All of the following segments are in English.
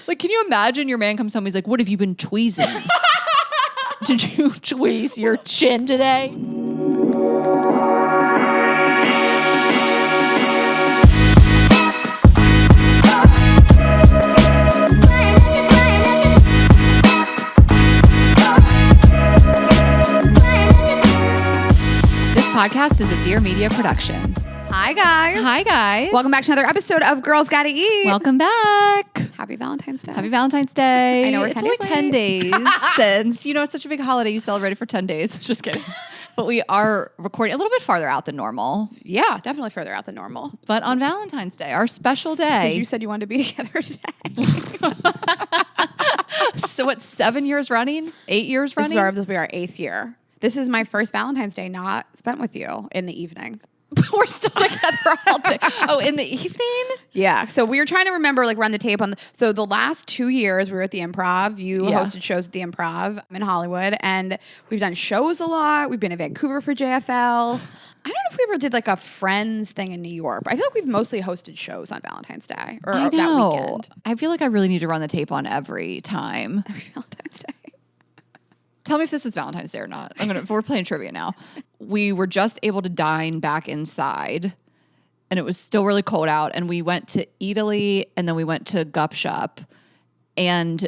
Like, can you imagine your man comes home, he's like, what have you been tweezing? Did you tweeze your chin today? This podcast is a Dear Media production. Hi, guys. Hi, guys. Welcome back to another episode of Girls Gotta Eat. Welcome back. Happy Valentine's Day. Happy Valentine's Day. I know we're it's 10 only days 10 late. days since, it's such a big holiday. You celebrated for 10 days. Just kidding. But we are recording a little bit farther out than normal. Yeah, definitely further out than normal. But on Valentine's Day, our special day. You said you wanted to be together today. So what, 7 years running? 8 years running? This will be our 8th year. This is my first Valentine's Day not spent with you in the evening. We're still together all day. Oh, in the evening? Yeah. So we were trying to remember, run the tape on so the last 2 years we were at the Improv. You hosted shows at the Improv in Hollywood, and we've done shows a lot. We've been in Vancouver for JFL. I don't know if we ever did a Friends thing in New York, but I feel like we've mostly hosted shows on Valentine's Day or that weekend. I feel like I really need to run the tape on every time. Every Valentine's Day. Tell me if this was Valentine's Day or not. We're playing trivia now. We were just able to dine back inside, and it was still really cold out. And we went to Italy, and then we went to Gup Shop. And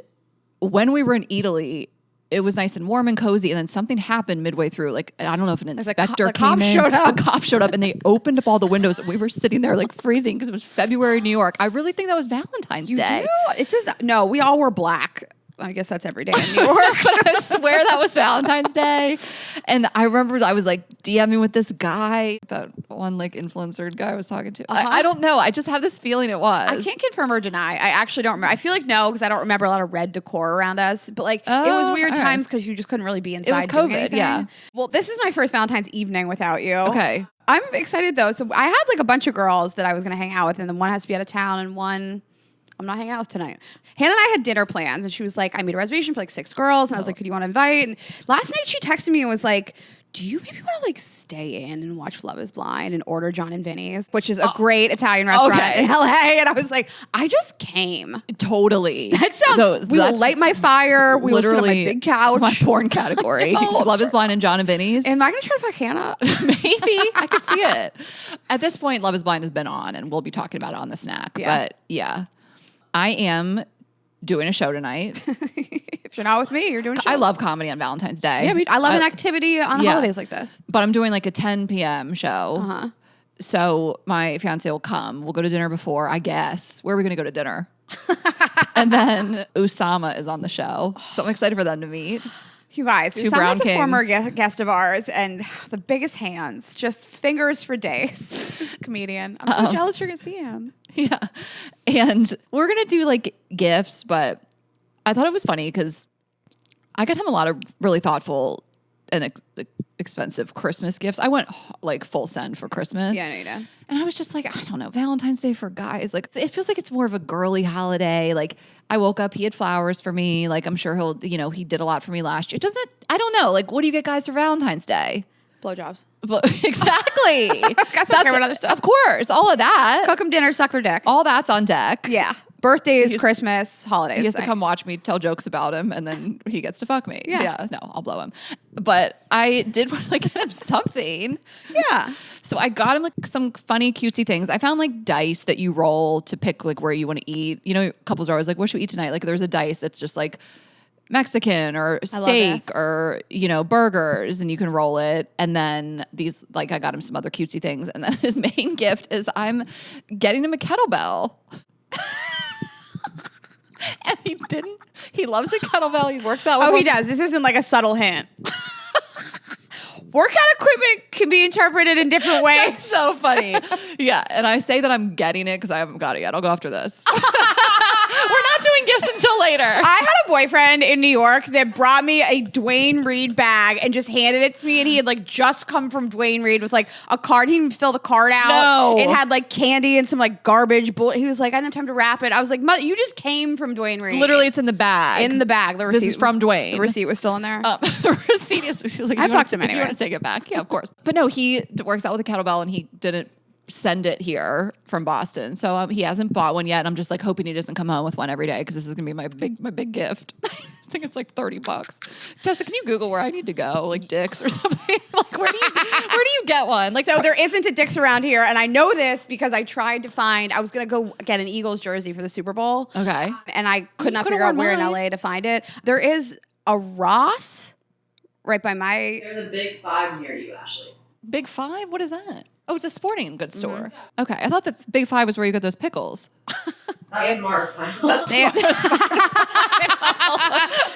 when we were in Italy, it was nice and warm and cozy. And then something happened midway through. I don't know if an inspector came in. The cop showed up, and they opened up all the windows. And we were sitting there freezing because it was February in New York. I really think that was Valentine's Day. Do? It just no. We all wore black. I guess that's every day in New York. But I swear that was Valentine's Day. And I remember I was DMing with this guy, that one influencer guy I was talking to. I don't know. I just have this feeling it was. I can't confirm or deny. I actually don't remember. I feel no, because I don't remember a lot of red decor around us. But it was weird times because you just couldn't really be inside. It was doing COVID, anything. yeah. Well, this is my first Valentine's evening without you. Okay. I'm excited though. So I had a bunch of girls that I was going to hang out with, and then one has to be out of town, and one I'm not hanging out with tonight. Hannah and I had dinner plans, and she was like, I made a reservation for 6 girls. And I was like, could you want to invite? And last night she texted me and was like, do you maybe want to stay in and watch Love is Blind and order John and Vinny's, which is a great Italian restaurant in LA? And I was like, I just came. Totally. That sounds, we will light my fire. We will sit on my big couch. My porn category. Love is Blind and John and Vinny's. Am I going to try to fuck Hannah? Maybe. I could see it. At this point, Love is Blind has been on, and we'll be talking about it on the snack. Yeah. But yeah. I am doing a show tonight. If you're not with me, you're doing a show. I love comedy on Valentine's Day. Yeah, I love an activity on holidays like this. But I'm doing a 10 p.m. show. Uh-huh. So my fiance will come. We'll go to dinner before, I guess. Where are we going to go to dinner? And then Usama is on the show. So I'm excited for them to meet. You guys, Two brown Usama's a kings. former guest of ours, and the biggest hands, just fingers for days. Comedian. I'm so jealous you're going to see him. Yeah. And we're going to do gifts, but I thought it was funny because I got him a lot of really thoughtful and expensive Christmas gifts. I went full send for Christmas. Yeah, I know you did. And I was just I don't know, Valentine's Day for guys. It feels like it's more of a girly holiday. I woke up, he had flowers for me. I'm sure he'll, he did a lot for me last year. I don't know. What do you get guys for Valentine's Day? Blowjobs. Exactly. Guys don't care about other stuff. Of course. All of that. Cook them dinner, suck their dick. All that's on deck. Yeah. Birthdays, Christmas, holidays. He has to come watch me tell jokes about him, and then he gets to fuck me. Yeah. No, I'll blow him. But I did want to get him something. Yeah. So I got him some funny, cutesy things. I found dice that you roll to pick where you want to eat. Couples are always what should we eat tonight? There's a dice that's just Mexican or steak or, burgers, and you can roll it. And then these, I got him some other cutesy things. And then his main gift is I'm getting him a kettlebell. And he loves a kettlebell. He works out with he does. This isn't a subtle hint. Workout equipment can be interpreted in different ways. That's so funny. Yeah. And I say that I'm getting it because I haven't got it yet. I'll go after this. We're not doing gifts until later. I had a boyfriend in New York that brought me a Dwayne Reed bag and just handed it to me, and he had just come from Dwayne Reed with a card. He didn't even fill the card out. No. It had candy and some garbage. He was I didn't have time to wrap it. I was like, Mother, you just came from Dwayne Reed. Literally, it's in the bag. In the bag. The receipt. This is from Dwayne. The receipt was still in there. The receipt is I fucked him anyway. You want to take it back? Yeah, of course. But no, he works out with a kettlebell, and he didn't send it here from Boston. So he hasn't bought one yet. I'm just like hoping he doesn't come home with one every day because this is gonna be my big gift. I think it's like $30. Tessa, can you Google where I need to go, like Dick's or something? Like where do you get one? Like so there isn't a Dick's around here, and I know this because I tried to find. I was gonna go get an Eagles jersey for the Super Bowl. Okay, and I could not figure out where in LA to find it. There is a Ross right by my. There's a Big Five near you, Ashley. Big Five? What is that? Oh, it's a sporting goods store. Mm-hmm. Okay, I thought the Big Five was where you got those pickles. That's smart.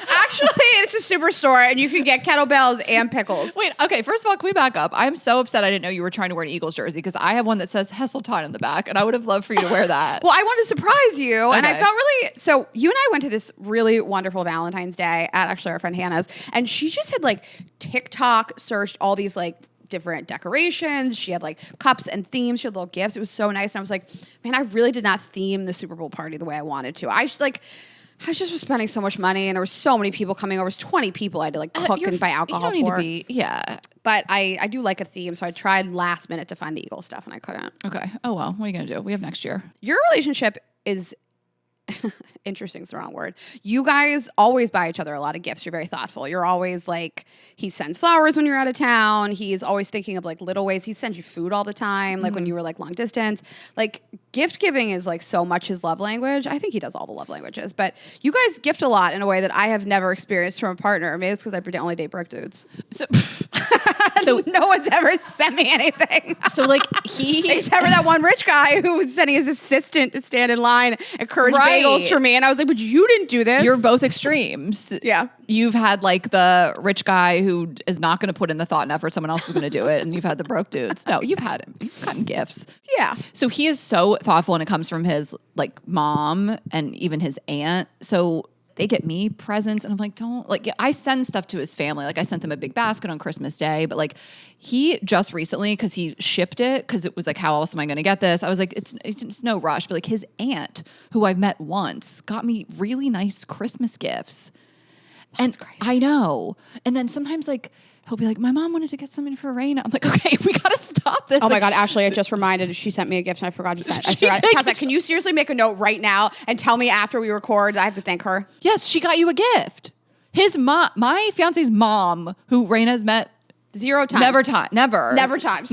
Actually, it's a superstore, and you can get kettlebells and pickles. Wait, okay, first of all, can we back up? I'm so upset I didn't know you were trying to wear an Eagles jersey because I have one that says Heseltine on the back, and I would have loved for you to wear that. Well, I wanted to surprise you, and I Okay. felt really... So you and I went to this really wonderful Valentine's Day at actually our friend Hannah's, and she just had like TikTok searched all these like different decorations. She had like cups and themes. She had little gifts. It was so nice. And I was like, man, I really did not theme the Super Bowl party the way I wanted to. I just was spending so much money, and there were so many people coming over. It was 20 people I had to like cook and buy alcohol you don't for. need to be, yeah. But I do like a theme, so I tried last minute to find the Eagle stuff, and I couldn't. Okay. Oh, well, what are you going to do? We have next year. Your relationship is... interesting is the wrong word. You guys always buy each other a lot of gifts. You're very thoughtful. You're always like, he sends flowers when you're out of town. He's always thinking of like little ways. He sends you food all the time, like when you were like long distance. Like gift giving is like so much his love language. I think he does all the love languages, but you guys gift a lot in a way that I have never experienced from a partner. Maybe it's because I only date broke dudes. So no one's ever sent me anything. So like except for that one rich guy who was sending his assistant to stand in line and encourage bagels for me. And I was like, but you didn't do this. You're both extremes. Yeah. You've had like the rich guy who is not going to put in the thought and effort. Someone else is going to do it. And you've had the broke dudes. No, you've gotten gifts. Yeah. So he is so thoughtful, and it comes from his like mom and even his aunt. So they get me presents, and I'm like, don't like. Yeah, I send stuff to his family. Like I sent them a big basket on Christmas Day, but like he just recently, because he shipped it, because it was like, how else am I going to get this? I was like, it's no rush. But like his aunt, who I've met once, got me really nice Christmas gifts. That's crazy. I know. And then sometimes like he'll be like, my mom wanted to get something for Raina. I'm like, okay, we got to stop this. Oh my God, Ashley, I just reminded, she sent me a gift and I forgot to send. Tessa, can you seriously make a note right now and tell me after we record I have to thank her? Yes, she got you a gift. His mom, my fiance's mom, who Raina's met 0 times. Never times.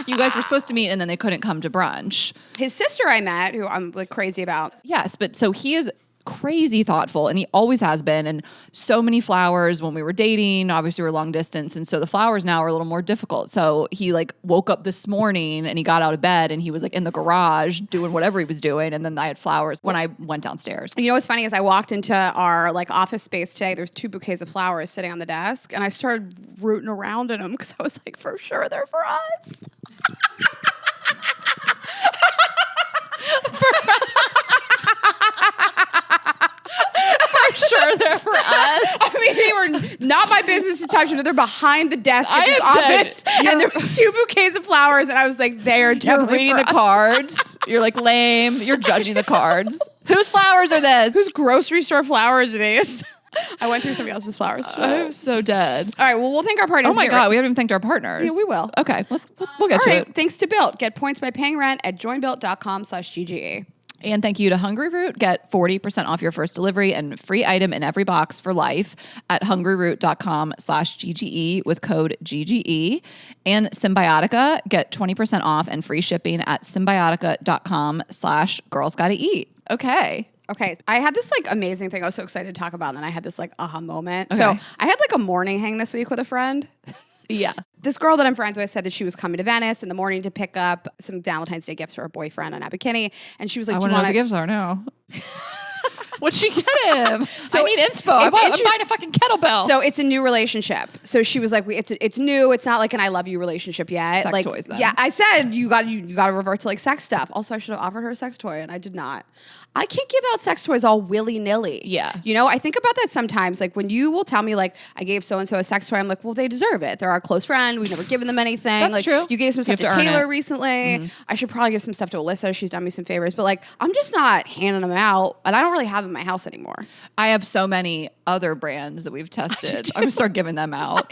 You guys were supposed to meet and then they couldn't come to brunch. His sister I met, who I'm like crazy about. Yes, but so he is crazy thoughtful, and he always has been, and so many flowers when we were dating. Obviously we're long distance, and so the flowers now are a little more difficult. So he like woke up this morning and he got out of bed and he was like in the garage doing whatever he was doing, and then I had flowers when I went downstairs. You know what's funny is I walked into our like office space today. There's 2 bouquets of flowers sitting on the desk, and I started rooting around in them because I was like, for sure they're for us. Sure, they're for us. I mean, they were not my business to touch them. They're behind the desk at the office, and there were 2 bouquets of flowers, and I was like, they are definitely You're reading the cards. You're like, lame. You're judging the cards. Whose flowers are this? Whose grocery store flowers are these? I went through somebody else's flowers. I'm so dead. All right, well, we'll thank our partners. Oh my God, we haven't even thanked our partners. Yeah, we will. Okay, we'll get to it. Thanks to Built. Get points by paying rent at joinbuilt.com/GGE. And thank you to Hungry Root. Get 40% off your first delivery and free item in every box for life at hungryroot.com/GGE with code GGE. And Symbiotica. Get 20% off and free shipping at symbiotica.com/girlsgottaeat. Okay. Okay, I had this like amazing thing I was so excited to talk about, and then I had this like aha moment. Okay. So I had like a morning hang this week with a friend. Yeah. This girl that I'm friends with said that she was coming to Venice in the morning to pick up some Valentine's Day gifts for her boyfriend on Abercrombie, and she was like, I "Do want you to know want what the gifts are now." What'd she get him? So I need inspo. I'm buying a fucking kettlebell. So it's a new relationship. So she was like, it's new. It's not like an I love you relationship yet. Sex like, toys then. Yeah, I said you got to revert to like sex stuff. Also, I should have offered her a sex toy, and I did not. I can't give out sex toys all willy-nilly. Yeah. You know, I think about that sometimes. Like when you will tell me like, I gave so-and-so a sex toy, I'm like, well, they deserve it. They're our close friend. We've never given them anything. That's like, true. You gave some stuff to earn Taylor it. recently. Mm-hmm. I should probably give some stuff to Alyssa. She's done me some favors. But like, I'm just not handing them out. And I don't really have in my house anymore. I have so many other brands that we've tested. I'm gonna start giving them out.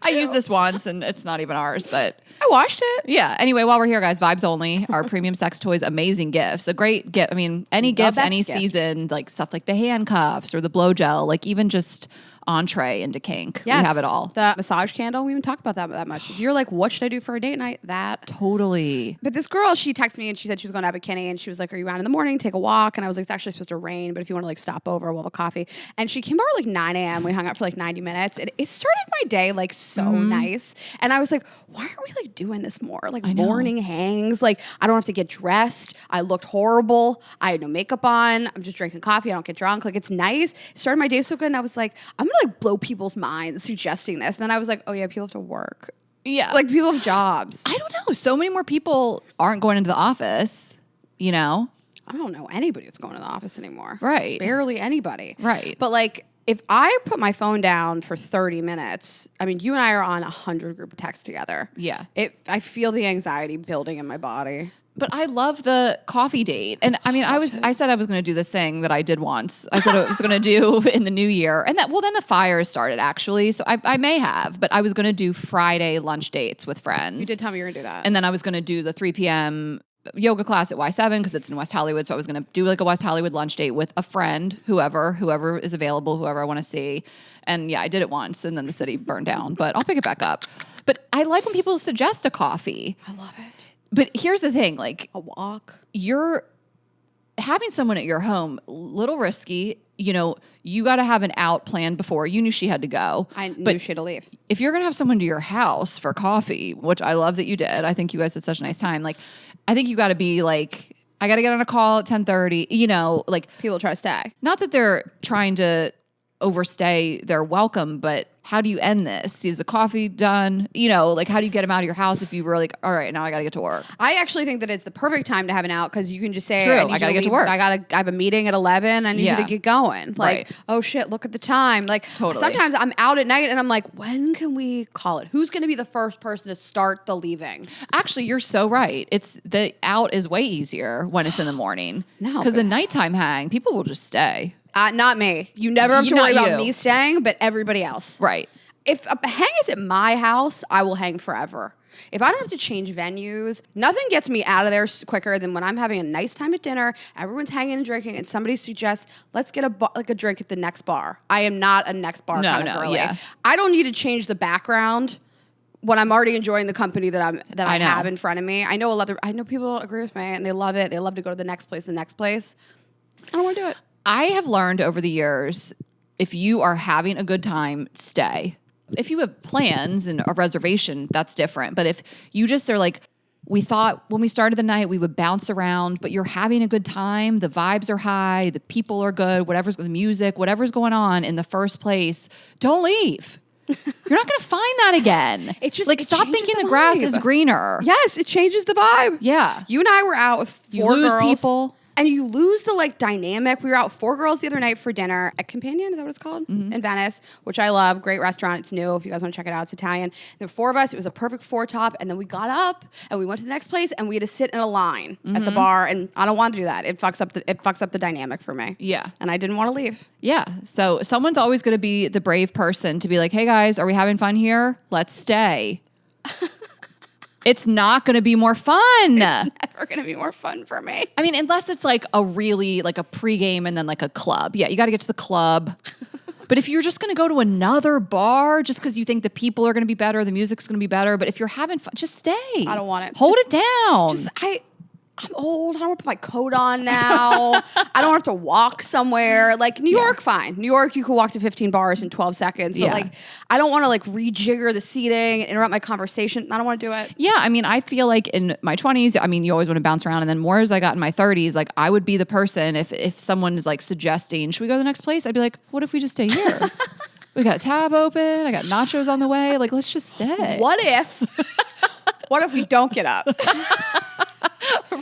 I used this once and it's not even ours, but I washed it. yeah. Anyway, while we're here, guys, Vibes Only, our premium sex toys, amazing gifts. A great gift. I mean, any gift, best any gift. season, like stuff like the handcuffs or the blow gel, like even just entree into kink. Yes. We have it all. The massage candle, we even talk about that much. If you're like, what should I do for a date night? That. Totally. But this girl, she texted me and she said she was going to Abercrombie and she was like, are you around in the morning? Take a walk. And I was like, it's actually supposed to rain, but if you want to like stop over, we'll have a coffee. And she came over like 9 a.m. We hung out for like 90 minutes. And it started my day like so nice. And I was like, why aren't we like doing this more? Like morning hangs. Like I don't have to get dressed. I looked horrible. I had no makeup on. I'm just drinking coffee. I don't get drunk. Like it's nice. It started my day so good. And I was like, I'm going to like blow people's minds suggesting this. And then I was like, oh yeah, people have to work. Yeah. Like people have jobs. I don't know. So many more people aren't going into the office, you know? I don't know anybody that's going to the office anymore. Right. Barely anybody. Right. But like, if I put my phone down for 30 minutes, I mean, you and I are on 100 group texts together. Yeah. I feel the anxiety building in my body. But I love the coffee date. And I mean, I said I was going to do this thing that I did once. I said I was going to do in the new year. And then the fires started actually. So I may have, but I was going to do Friday lunch dates with friends. You did tell me you were going to do that. And then I was going to do the 3 p.m. yoga class at Y7 because it's in West Hollywood. So I was going to do like a West Hollywood lunch date with a friend, whoever is available, whoever I want to see. And yeah, I did it once and then the city burned down, but I'll pick it back up. But I like when people suggest a coffee. I love it. But here's the thing, like A walk. you're having someone at your home, little risky. You know, you got to have an out planned before. You knew she had to go. I knew she had to leave. If you're going to have someone to your house for coffee, which I love that you did. I think you guys had such a nice time. Like, I think you got to be like, I got to get on a call at 10:30, you know, like People try to stay. not that they're trying to overstay their welcome, but how do you end this? Is the coffee done? You know, like how do you get them out of your house if you were like, all right, now I got to get to work? I actually think that it's the perfect time to have an out because you can just say, True, I gotta get to leave. work. I have a meeting at 11. I need you Yeah. to get going. Like, Right. oh shit, look at the time. Like Totally. sometimes I'm out at night and I'm like, when can we call it? Who's going to be the first person to start the leaving? Actually, you're so right. It's the out is way easier when it's in the morning. No, Because but- a nighttime hang, people will just stay. Not me. You never have to Not worry about you. me staying, but everybody else. Right. If a hang is at my house, I will hang forever. If I don't have to change venues, nothing gets me out of there quicker than when I'm having a nice time at dinner, everyone's hanging and drinking, and somebody suggests, let's get a drink at the next bar. I am not a next bar kind of girly. yeah. I don't need to change the background when I'm already enjoying the company that I know. have in front of me. I know people agree with me and they love it. They love to go to the next place. I don't want to do it. I have learned over the years, if you are having a good time, stay. If you have plans and a reservation, that's different. But if you just are like, we thought when we started the night, we would bounce around, but you're having a good time. The vibes are high. The people are good. The music, whatever's going on in the first place, don't leave. You're not going to find that again. It just- like, it stop changes thinking the the grass vibe. is greener. Yes, it changes the vibe. Yeah. You and I were out with You four lose girls. people. And you lose the like dynamic. We were out 4 girls the other night for dinner at Companion, is that what it's called? In Venice, which I love. Great restaurant. It's new. If you guys want to check it out, it's Italian. There were 4 of us. It was a perfect 4 top. And then we got up and we went to the next place and we had to sit in a line at the bar. And I don't want to do that. It fucks up the dynamic for me. Yeah. And I didn't want to leave. Yeah. So someone's always going to be the brave person to be like, hey guys, are we having fun here? Let's stay. It's not going to be more fun. Never going to be more fun for me. I mean, unless it's like a really like a pregame and then like a club. Yeah, you got to get to the club. But if you're just going to go to another bar just because you think the people are going to be better, the music's going to be better, but if you're having fun, just stay. I don't want it. Hold it down. I'm old. I don't want to put my coat on now. I don't have to walk somewhere. Like New York, fine. New York, you can walk to 15 bars in 12 seconds. But like, I don't want to like rejigger the seating, interrupt my conversation. I don't want to do it. Yeah, I mean, I feel like in my 20s, I mean, you always want to bounce around. And then more as I got in my 30s, like I would be the person if someone is like suggesting, should we go to the next place? I'd be like, what if we just stay here? We got a tab open. I got nachos on the way. Like, let's just stay. What if we don't get up?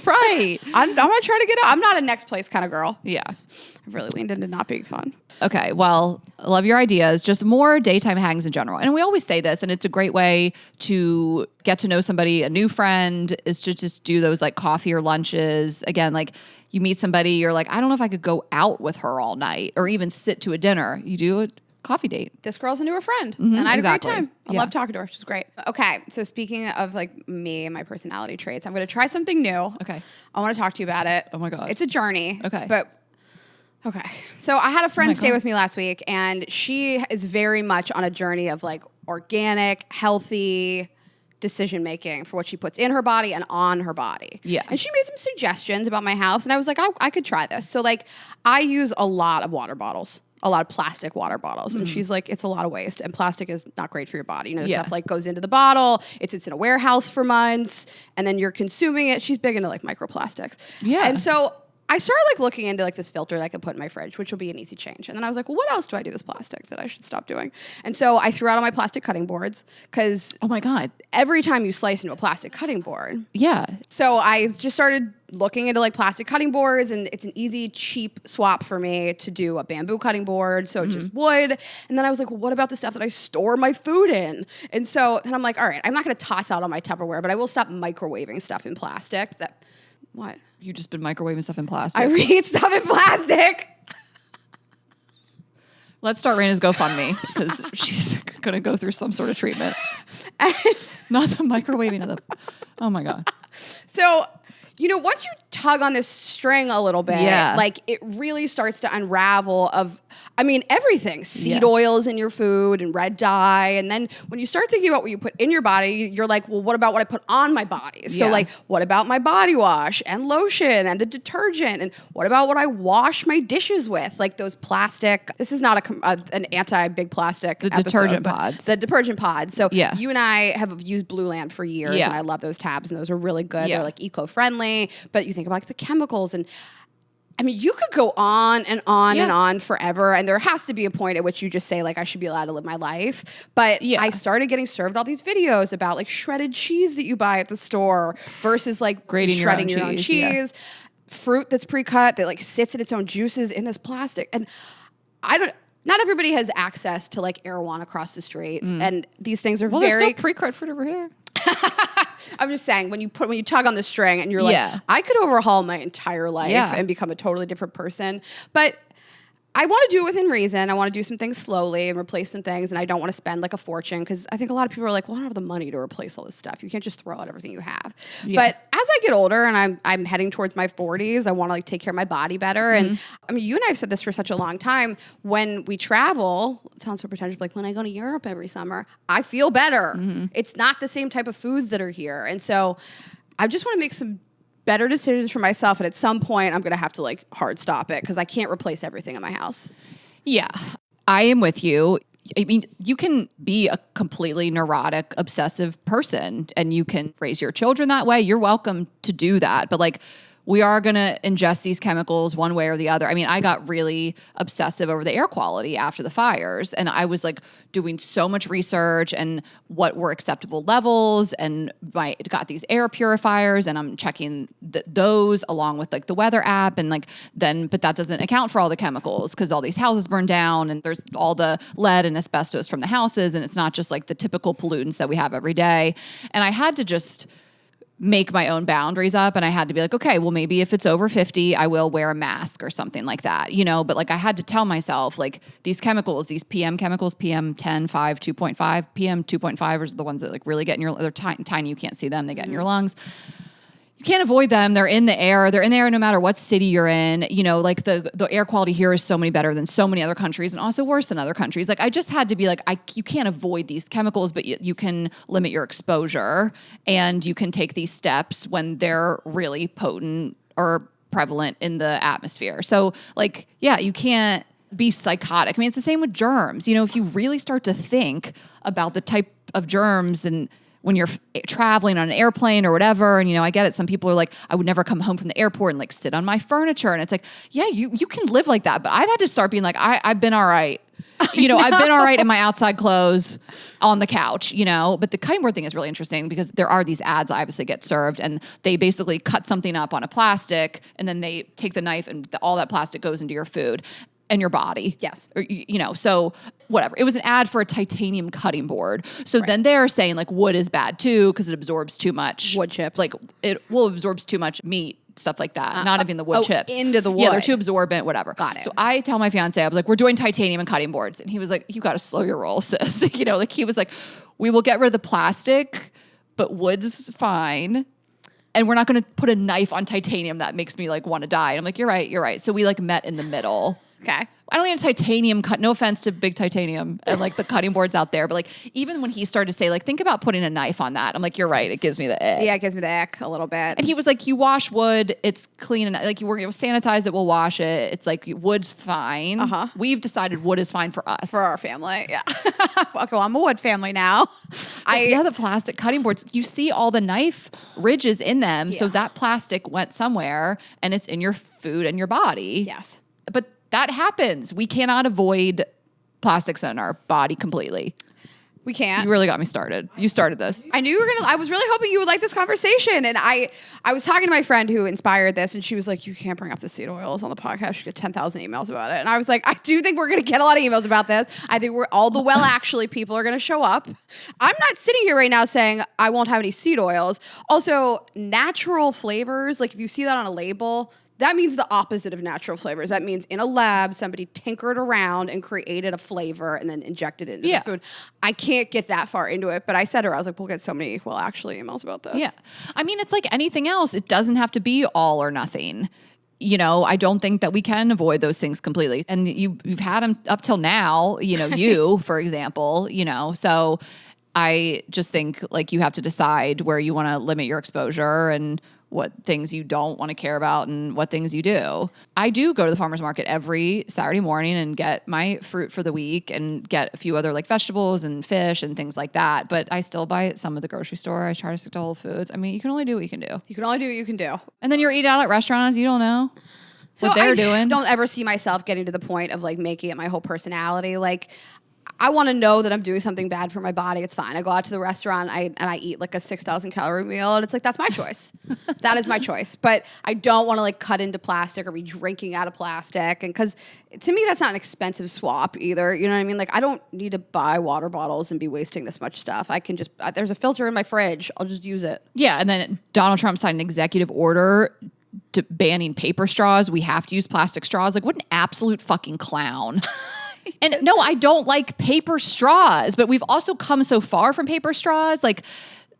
Right. I'm not trying to get out. I'm not a next place kind of girl. Yeah. I've really leaned into not being fun. Okay, well, I love your ideas. Just more daytime hangs in general. And we always say this, and it's a great way to get to know somebody. A new friend is to just do those like coffee or lunches. Again, like you meet somebody, you're like, I don't know if I could go out with her all night or even sit to a dinner. You do a coffee date. This girl's a newer friend, and I had exactly. a great time. I Yeah. love talking to her. She's great. Okay, so speaking of like me and my personality traits, I'm going to try something new. Okay. I want to talk to you about it. Oh my God. It's a journey. Okay. But okay. So I had a friend my stay God. with me last week, and she is very much on a journey of like organic, healthy decision making for what she puts in her body and on her body. Yeah. And she made some suggestions about my house, and I was like, I could try this. So like I use a lot of water bottles. A lot of plastic water bottles. And she's like, it's a lot of waste. And plastic is not great for your body. You know, the Yeah. stuff like goes into the bottle, it sits in a warehouse for months, and then you're consuming it. She's big into like microplastics. Yeah. And so I started like looking into like this filter that I could put in my fridge, which will be an easy change. And then I was like, well, what else do I do this plastic that I should stop doing? And so I threw out all my plastic cutting boards because Oh my God. every time you slice into a plastic cutting board. Yeah. So I just started looking into like plastic cutting boards, and it's an easy, cheap swap for me to do a bamboo cutting board. So just wood. And then I was like, well, what about the stuff that I store my food in? And so then I'm like, all right, I'm not going to toss out all my Tupperware, but I will stop microwaving stuff in plastic. What? You've just been microwaving stuff in plastic. I read stuff in plastic. Let's start Raina's GoFundMe because she's going to go through some sort of treatment. And Not the microwaving of the... Oh my God. so, you know, once you tug on this string a little bit, Yeah. like it really starts to unravel of, I mean, everything. Seed Yeah. oils in your food and red dye. And then when you start thinking about what you put in your body, you're like, well, what about what I put on my body? So Yeah. like, what about my body wash and lotion and the detergent? And what about what I wash my dishes with? Like those plastic, this is not an anti-big plastic The episode, detergent but pods. The detergent pods. So Yeah. you and I have used Blue Land for years, Yeah. and I love those tabs, and those are really good. Yeah. They're like eco-friendly, but you think about like the chemicals, and I mean, you could go on and on Yeah. and on forever, and there has to be a point at which you just say like, I should be allowed to live my life. But Yeah. I started getting served all these videos about like shredded cheese that you buy at the store versus like Grating your shredding own your own cheese, cheese, yeah. fruit that's pre-cut that like sits in its own juices in this plastic, and not everybody has access to like Erewhon across the street, and these things are Well, there's very still pre-cut fruit over here. I'm just saying when you tug on the string and you're like, Yeah. I could overhaul my entire life Yeah. and become a totally different person. But I want to do it within reason. I want to do some things slowly and replace some things. And I don't want to spend like a fortune because I think a lot of people are like, well, I don't have the money to replace all this stuff. You can't just throw out everything you have. Yeah. But as I get older and I'm heading towards my 40s, I want to like take care of my body better. And I mean, you and I have said this for such a long time. When we travel, it sounds so pretentious, but like when I go to Europe every summer, I feel better. It's not the same type of foods that are here. And so I just want to make some better decisions for myself, and at some point I'm going to have to like hard stop it because I can't replace everything in my house. Yeah, I am with you. I mean, you can be a completely neurotic, obsessive person and you can raise your children that way. You're welcome to do that. But like, we are going to ingest these chemicals one way or the other. I mean, I got really obsessive over the air quality after the fires, and I was like doing so much research and what were acceptable levels, and got these air purifiers, and I'm checking those along with like the weather app, and like but that doesn't account for all the chemicals because all these houses burn down and there's all the lead and asbestos from the houses, and it's not just like the typical pollutants that we have every day. And I had to just make my own boundaries up, and I had to be like, okay, well, maybe if it's over 50, I will wear a mask or something like that, you know? But like, I had to tell myself, like, these chemicals, these PM chemicals, PM 10, 5, 2.5, PM 2.5 are the ones that like really get in they're tiny, you can't see them, they get in your lungs. You can't avoid them. They're in the air. They're in the air no matter what city you're in. You know, like the air quality here is so many better than so many other countries, and also worse than other countries. Like, I just had to be like, you can't avoid these chemicals, but you can limit your exposure, and you can take these steps when they're really potent or prevalent in the atmosphere. So like, yeah, you can't be psychotic. I mean, it's the same with germs. You know, if you really start to think about the type of germs and when you're traveling on an airplane or whatever, and, you know, I get it. Some people are like, I would never come home from the airport and like sit on my furniture. And it's like, yeah, you can live like that. But I've had to start being like, I've been all right. You know, I've been all right in my outside clothes on the couch, you know, but the cutting board thing is really interesting because there are these ads that obviously get served and they basically cut something up on a plastic and then they take the knife and all that plastic goes into your food and your body. Yes. Or, you know, so whatever. It was an ad for a titanium cutting board. So then they're saying like wood is bad too because it absorbs too much. Wood chips. Like it will absorbs too much meat. Stuff like that, not even the wood chips. Into the wood. Yeah, they're too absorbent, whatever. Got it. So I tell my fiance, I was like, we're doing titanium and cutting boards. And he was like, you got to slow your roll, sis. You know, like he was like, we will get rid of the plastic, but wood's fine. And we're not going to put a knife on titanium that makes me like want to die. And I'm like, you're right. So we like met in the middle. Okay. I don't need a titanium cut. No offense to big titanium and like the cutting boards out there. But like, even when he started to say like, think about putting a knife on that. I'm like, you're right. It gives me the ick. Yeah, it gives me the ick a little bit. And he was like, you wash wood, it's clean. And like you'll sanitize it, we'll wash it. It's like wood's fine. We've decided wood is fine for us. For our family. Yeah. Okay, well, I'm a wood family now. Yeah, the plastic cutting boards, you see all the knife ridges in them. So that plastic went somewhere and it's in your food and your body. Yes. But that happens. We cannot avoid plastics in our body completely. We can't. You really got me started. You started this. I knew you were I was really hoping you would like this conversation. And I was talking to my friend who inspired this and she was like, you can't bring up the seed oils on the podcast. You get 10,000 emails about it. And I was like, I do think we're going to get a lot of emails about this. I think all the actually people are going to show up. I'm not sitting here right now saying I won't have any seed oils. Also, natural flavors, like if you see that on a label, that means the opposite of natural flavors. That means in a lab, somebody tinkered around and created a flavor and then injected it into the food. I can't get that far into it, but I said to her, I was like, we'll get so many, actually emails about this. Yeah. I mean, it's like anything else. It doesn't have to be all or nothing. You know, I don't think that we can avoid those things completely. And you've had them up till now, you know, you, for example, you know, so I just think like you have to decide where you want to limit your exposure and what things you don't want to care about and what things you do. I do go to the farmer's market every Saturday morning and get my fruit for the week and get a few other like vegetables and fish and things like that. But I still buy some at the grocery store. I try to stick to Whole Foods. I mean, you can only do what you can do. You can only do what you can do. And then you're eating out at restaurants. You don't know what they're doing. I don't ever see myself getting to the point of like making it my whole personality. Like, I want to know that I'm doing something bad for my body. It's fine. I go out to the restaurant and I eat like a 6,000 calorie meal and it's like, that's my choice. That is my choice. But I don't want to like cut into plastic or be drinking out of plastic. And because to me, that's not an expensive swap either. You know what I mean? Like I don't need to buy water bottles and be wasting this much stuff. I can just, there's a filter in my fridge. I'll just use it. Yeah. And then Donald Trump signed an executive order to banning paper straws. We have to use plastic straws. Like what an absolute fucking clown. And no, I don't like paper straws, but we've also come so far from paper straws. Like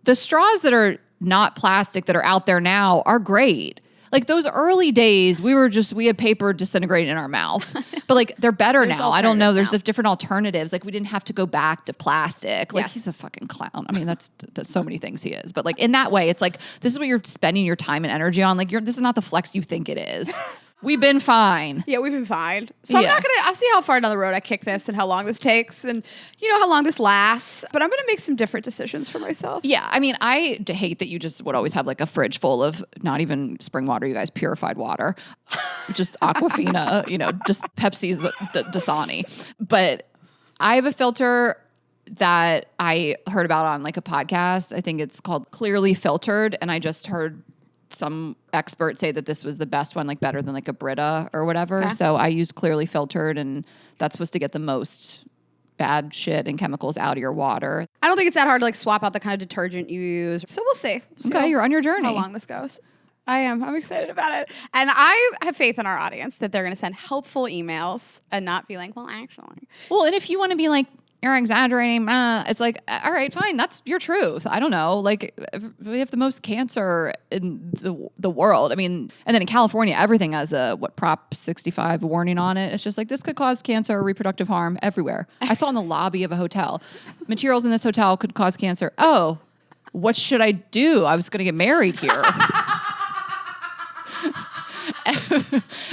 the straws that are not plastic that are out there now are great. Like those early days, we had paper disintegrating in our mouth, but like they're better now. I don't know. There's different alternatives. Like we didn't have to go back to plastic. Like he's a fucking clown. I mean, that's so many things he is, but like in that way, it's like, this is what you're spending your time and energy on. Like this is not the flex you think it is. We've been fine. Yeah, we've been fine. So I'll see how far down the road I kick this and how long this takes and you know how long this lasts. But I'm going to make some different decisions for myself. Yeah. I mean, I hate that you just would always have like a fridge full of not even spring water, you guys, purified water, just Aquafina, you know, just Pepsi's Dasani. But I have a filter that I heard about on like a podcast. I think it's called Clearly Filtered. And I just heard some experts say that this was the best one, like better than like a Brita or whatever. Okay. So I use Clearly Filtered and that's supposed to get the most bad shit and chemicals out of your water. I don't think it's that hard to like swap out the kind of detergent you use. So we'll see. Okay, you're on your journey. How long this goes. I am. I'm excited about it. And I have faith in our audience that they're going to send helpful emails and not be like, well, actually. Well, and if you want to be like, you're exaggerating. It's like, all right, fine. That's your truth. I don't know. Like we have the most cancer in the world. I mean, and then in California, everything has a Prop 65 warning on it. It's just like this could cause cancer or reproductive harm everywhere. I saw in the lobby of a hotel, materials in this hotel could cause cancer. Oh, what should I do? I was going to get married here.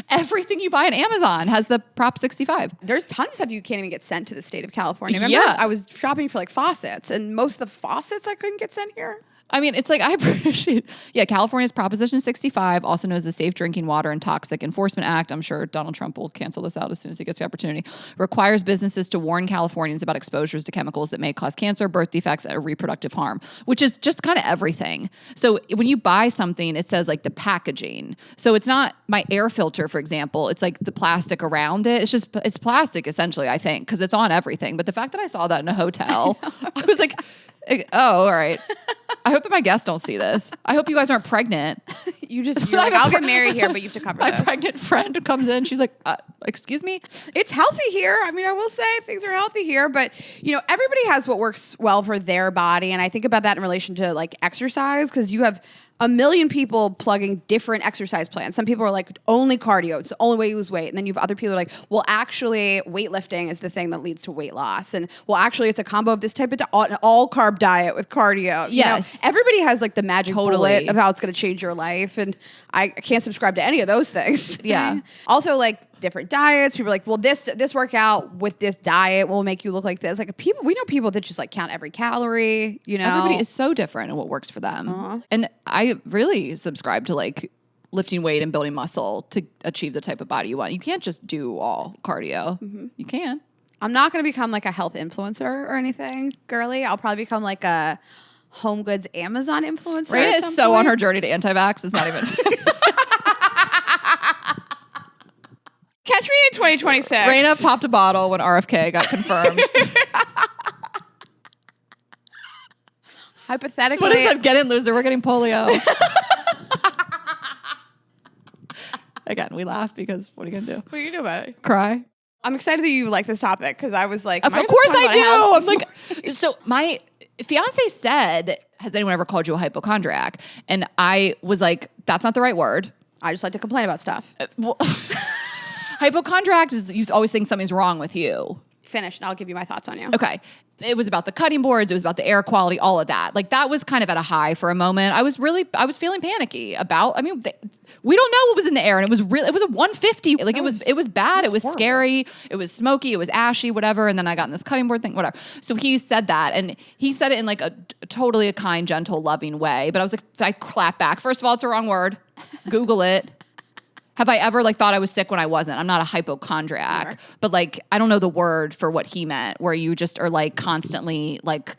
Everything you buy on Amazon has the Prop 65. There's tons of stuff you can't even get sent to the state of California. Remember, I was shopping for like faucets, and most of the faucets I couldn't get sent here. I mean, it's like, I appreciate, California's Proposition 65, also known as the Safe Drinking Water and Toxic Enforcement Act. I'm sure Donald Trump will cancel this out as soon as he gets the opportunity. Requires businesses to warn Californians about exposures to chemicals that may cause cancer, birth defects, or reproductive harm, which is just kind of everything. So when you buy something, it says like the packaging. So it's not my air filter, for example. It's like the plastic around it. It's plastic essentially, I think, because it's on everything. But the fact that I saw that in a hotel, I was like, oh, all right. I hope that my guests don't see this. I hope you guys aren't pregnant. You're like, I'll get married here, but you have to cover My this. pregnant friend comes in. She's like, excuse me? It's healthy here. I mean, I will say things are healthy here, but everybody has what works well for their body. And I think about that in relation to like exercise, because you have a million people plugging different exercise plans. Some people are like, only cardio. It's the only way you lose weight. And then you have other people who are like, well, actually, weightlifting is the thing that leads to weight loss. And well, actually, it's a combo of this type of an all carb diet with cardio. Yes. Everybody has like the magic Totally. bullet of how it's going to change your life. And I can't subscribe to any of those things. Yeah. Also, like different diets. People are like, well, this workout with this diet will make you look like this. Like we know people that just like count every calorie, Everybody is so different in what works for them. And I really subscribe to like lifting weight and building muscle to achieve the type of body you want. You can't just do all cardio. You can. I'm not going to become like a health influencer or anything, girly. I'll probably become like a home goods Amazon influencer. Raina is so on her journey to anti-vax. It's not even. Catch me in 2026. Raina popped a bottle when RFK got confirmed. Hypothetically. What is that? Get in, loser. We're getting polio. Again, we laugh because what are you going to do? What are you doing about it? Cry? I'm excited that you like this topic because I was like, Of course I do. I'm like, so my fiance said, has anyone ever called you a hypochondriac? And I was like, that's not the right word. I just like to complain about stuff. Well, hypochondriac is you always think something's wrong with you. Finish, and I'll give you my thoughts on you. Okay. It was about the cutting boards. It was about the air quality, all of that. Like that was kind of at a high for a moment. I was feeling panicky about, we don't know what was in the air. And it was a 150. Like it was bad. It was horrible. scary. It was smoky. It was ashy, whatever. And then I got in this cutting board thing, whatever. So he said that, and he said it in like a totally kind, gentle, loving way. But I was like, I clap back. First of all, it's a wrong word. Google it. Have I ever like thought I was sick when I wasn't? I'm not a hypochondriac, Sure. but like I don't know the word for what he meant, where you just are like constantly like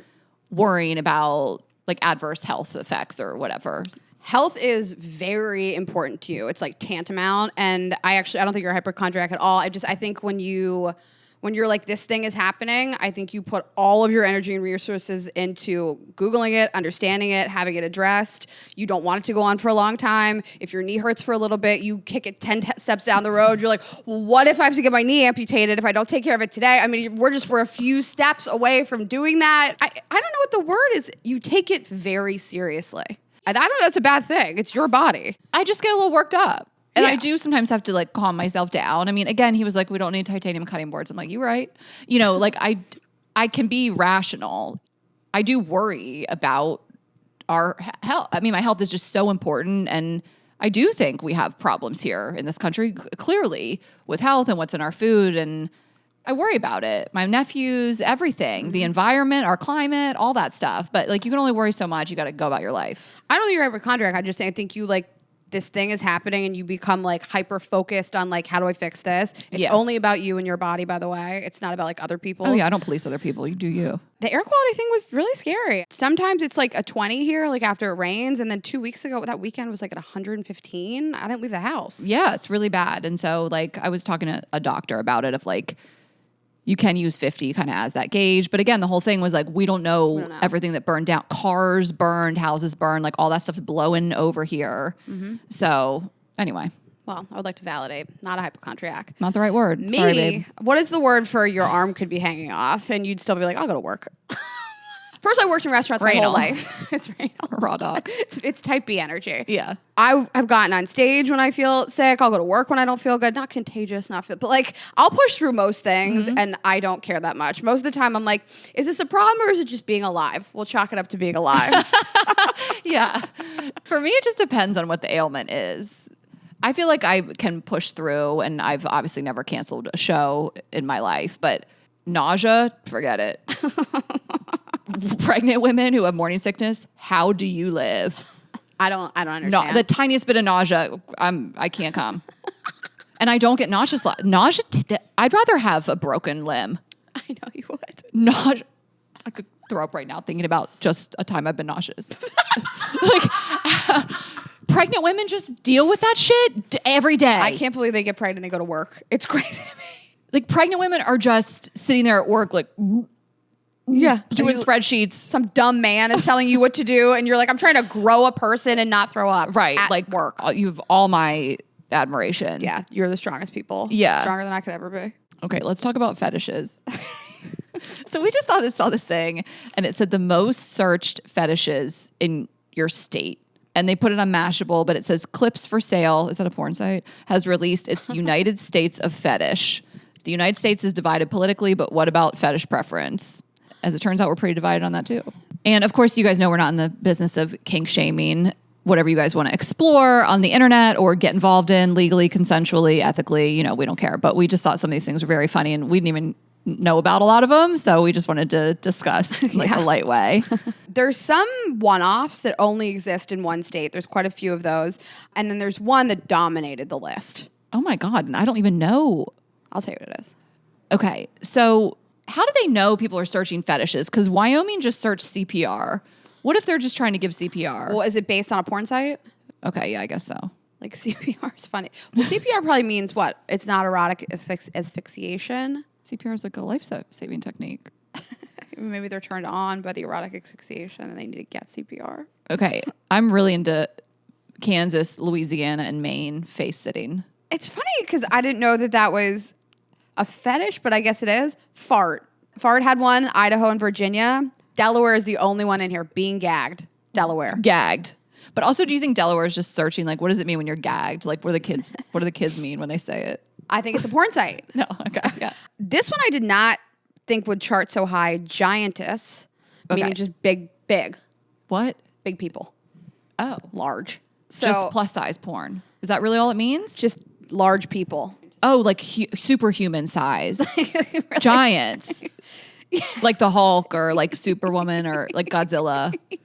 worrying about like adverse health effects or whatever. Health is very important to you. It's like tantamount. And I don't think you're a hypochondriac at all. I think when you're like, this thing is happening, I think you put all of your energy and resources into Googling it, understanding it, having it addressed. You don't want it to go on for a long time. If your knee hurts for a little bit, you kick it 10 steps down the road. You're like, well, what if I have to get my knee amputated if I don't take care of it today? I mean, we're a few steps away from doing that. I don't know what the word is. You take it very seriously. I don't know that's a bad thing. It's your body. I just get a little worked up. And Yeah. I do sometimes have to like calm myself down. I mean, again, he was like, we don't need titanium cutting boards. I'm like, you're right. Like I can be rational. I do worry about our health. I mean, my health is just so important. And I do think we have problems here in this country, clearly, with health and what's in our food. And I worry about it. My nephews, everything, the environment, our climate, all that stuff. But like, you can only worry so much. You got to go about your life. I don't think you're a hypochondriac. I think you like this thing is happening and you become like hyper focused on like, how do I fix this? It's only about you and your body, by the way. It's not about like other people. Oh yeah, I don't police other people. You do you. The air quality thing was really scary. Sometimes it's like a 20 here, like after it rains. And then 2 weeks ago, that weekend was like at 115. I didn't leave the house. Yeah, it's really bad. And so like I was talking to a doctor about it, of like, you can use 50 kind of as that gauge. But again, the whole thing was like, we don't know everything that burned down. Cars burned, houses burned, like all that stuff is blowing over here. So anyway. Well, I would like to validate, not a hypochondriac. Not the right word. Me, Sorry, babe. what is the word for your arm could be hanging off and you'd still be like, I'll go to work. First, I worked in restaurants my whole Renal. life. It's renal. Raw dog. It's type B energy. Yeah. I have gotten on stage when I feel sick. I'll go to work when I don't feel good. Not contagious, but like I'll push through most things and I don't care that much. Most of the time I'm like, is this a problem or is it just being alive? We'll chalk it up to being alive. Yeah. For me, it just depends on what the ailment is. I feel like I can push through, and I've obviously never canceled a show in my life, but nausea, forget it. Pregnant women who have morning sickness, how do you live? I don't understand. No, the tiniest bit of nausea, I can't come. And I don't get nauseous. Nausea, I'd rather have a broken limb. I know you would. Nausea, I could throw up right now thinking about just a time I've been nauseous. Pregnant women just deal with that shit every day. I can't believe they get pregnant and they go to work. It's crazy to me. Like pregnant women are just sitting there at work like doing spreadsheets. Some dumb man is telling you what to do and you're like, I'm trying to grow a person and not throw up. Right. At like work. You have all my admiration. Yeah. You're the strongest people. Yeah. Stronger than I could ever be. Okay, let's talk about fetishes. So we just saw this thing and it said the most searched fetishes in your state. And they put it on Mashable, but it says Clips for Sale, is that a porn site, has released its United States of Fetish. The United States is divided politically, but what about fetish preference? As it turns out, we're pretty divided on that too. And of course, you guys know we're not in the business of kink shaming. Whatever you guys want to explore on the internet or get involved in legally, consensually, ethically, we don't care. But we just thought some of these things were very funny and we didn't even know about a lot of them. So we just wanted to discuss like a light way. There's some one-offs that only exist in one state. There's quite a few of those. And then there's one that dominated the list. Oh my God. And I don't even know. I'll tell you what it is. Okay. So how do they know people are searching fetishes? Because Wyoming just searched CPR. What if they're just trying to give CPR? Well, is it based on a porn site? Okay. Yeah, I guess so. Like CPR is funny. Well, CPR probably means what? It's not erotic asphyxiation. CPR is like a life-saving technique. Maybe they're turned on by the erotic asphyxiation and they need to get CPR. Okay. I'm really into Kansas, Louisiana, and Maine face sitting. It's funny because I didn't know that was a fetish, but I guess it is. Fart had one, Idaho and Virginia. Delaware is the only one in here being gagged. Delaware. Gagged. But also, do you think Delaware is just searching, like, what does it mean when you're gagged? Like, what do the kids mean when they say it? I think it's a porn site. No, okay, yeah. This one I did not think would chart so high. Giantess, meaning just big. What? Big people. Oh. Large. So Just plus size porn. Is that really all it means? just large people. Oh, like superhuman size. Giants. Like the Hulk or like Superwoman or like Godzilla. Yes.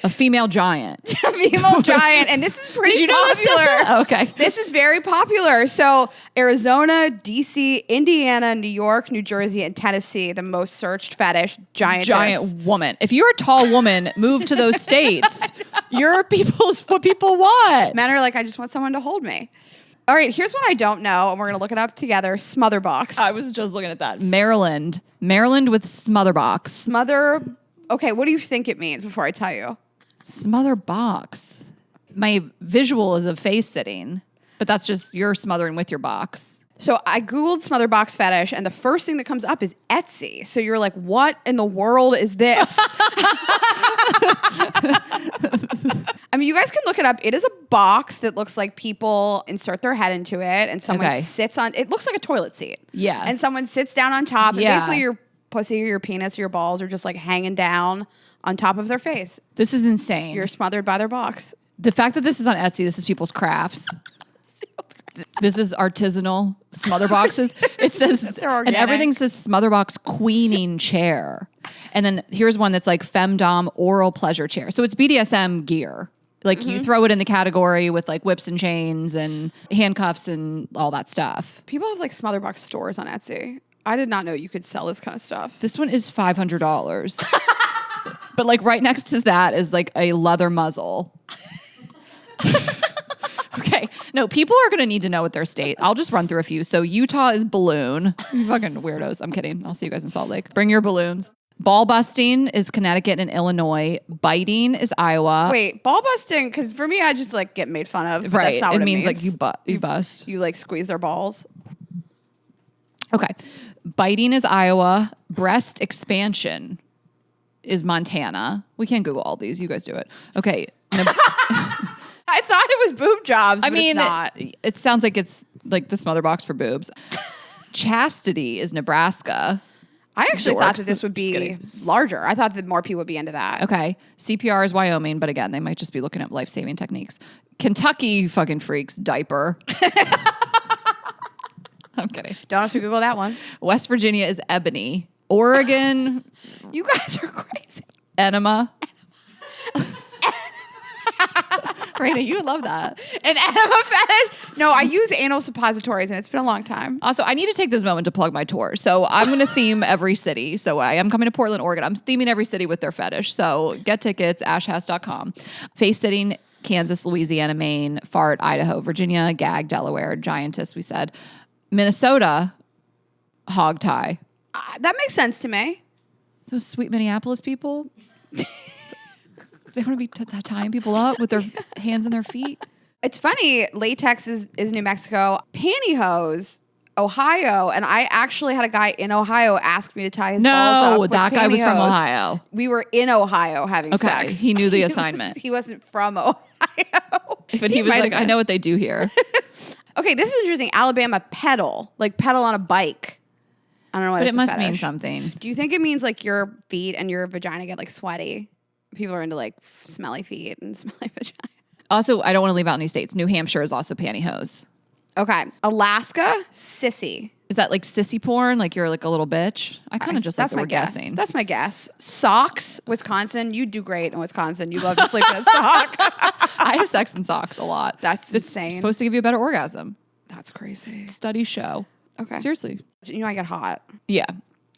A female giant. A female giant. And this is pretty popular. Okay. This is very popular. So Arizona, DC, Indiana, New York, New Jersey, and Tennessee, the most searched fetish, giant woman. If you're a tall woman, move to those states. You're what people want. Men are like, I just want someone to hold me. All right, here's what I don't know, and we're going to look it up together. Smother box. I was just looking at that. Maryland with smother box. Smother. Okay, what do you think it means before I tell you? Smother box. My visual is of face sitting, but that's just you're smothering with your box. So I Googled smother box fetish, and the first thing that comes up is Etsy. So you're like, what in the world is this? I mean, you guys can look it up. It is a box that looks like people insert their head into it, and someone sits on it. Looks like a toilet seat. Yeah. And someone sits down on top, and basically your pussy or your penis or your balls are just like hanging down on top of their face. This is insane. You're smothered by their box. The fact that this is on Etsy, this is people's crafts. This is artisanal smother boxes. It says, and everything says smother box queening chair. And then here's one that's like femdom oral pleasure chair. So it's BDSM gear. Like you throw it in the category with like whips and chains and handcuffs and all that stuff. People have like smother box stores on Etsy. I did not know you could sell this kind of stuff. This one is $500. But like right next to that is like a leather muzzle. Okay. No, people are going to need to know what their state. I'll just run through a few. So Utah is balloon. You fucking weirdos. I'm kidding. I'll see you guys in Salt Lake. Bring your balloons. Ball busting is Connecticut and Illinois. Biting is Iowa. Wait, ball busting? Because for me, I just like get made fun of. But right. That's not what it means like you bust. You like squeeze their balls. Okay. Biting is Iowa. Breast expansion is Montana. We can't Google all these. You guys do it. Okay. I thought it was boob jobs. But it's not. It sounds like it's like the smother box for boobs. Chastity is Nebraska. I actually thought that this would be larger. I thought that more people would be into that. Okay. CPR is Wyoming, but again, they might just be looking at life-saving techniques. Kentucky fucking freaks, diaper. I'm kidding. Don't have to Google that one. West Virginia is ebony. Oregon, You guys are crazy. enema. Raina, you would love that. An enema fetish? No, I use anal suppositories, and it's been a long time. Also, I need to take this moment to plug my tour. So I'm going to theme every city. So I am coming to Portland, Oregon. I'm theming every city with their fetish. So get tickets, ashhouse.com. Face sitting, Kansas, Louisiana, Maine, fart, Idaho, Virginia, gag, Delaware, giantess, we said. Minnesota, hog tie. That makes sense to me. Those sweet Minneapolis people. They want to be tying people up with their hands and their feet. It's funny. Latex is New Mexico. Pantyhose, Ohio. And I actually had a guy in Ohio ask me to tie his balls up No, with that guy was from pantyhose. Ohio. We were in Ohio having Okay, sex. he knew the assignment. He wasn't from Ohio. But he was might like, have I know what they do here. Okay, this is interesting. Alabama, pedal. Like pedal on a bike. I don't know what But it's it a must mean fetish. something. Do you think it means like your feet and your vagina get like sweaty? People are into like smelly feet and smelly vagina. Also, I don't want to leave out any states. New Hampshire is also pantyhose. Okay. Alaska, sissy. Is that like sissy porn? Like you're like a little bitch? I kind of just like That's that my we're guess. guessing. That's my guess. Socks, Wisconsin. You do great in Wisconsin. You love to sleep in a sock. I have sex in socks a lot. That's It's insane. supposed to give you a better orgasm. That's crazy. Studies show. Okay. Seriously. You know I get hot. Yeah.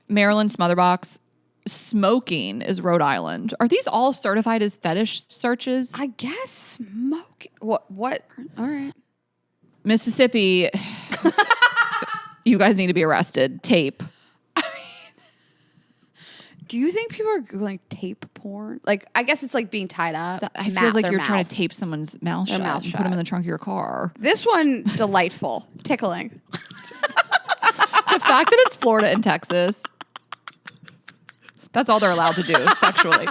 Maryland, Smotherbox. Smoking is Rhode Island. Are these all certified as fetish searches? I guess smoke. What? All right. Mississippi. You guys need to be arrested. Tape. Do you think people are Googling tape porn? Like, I guess it's like being tied up. I feel like you're trying to tape someone's mouth Their shut mouth and shut. put them in the trunk of your car. This one, delightful. Tickling. The fact that it's Florida and Texas, that's all they're allowed to do sexually.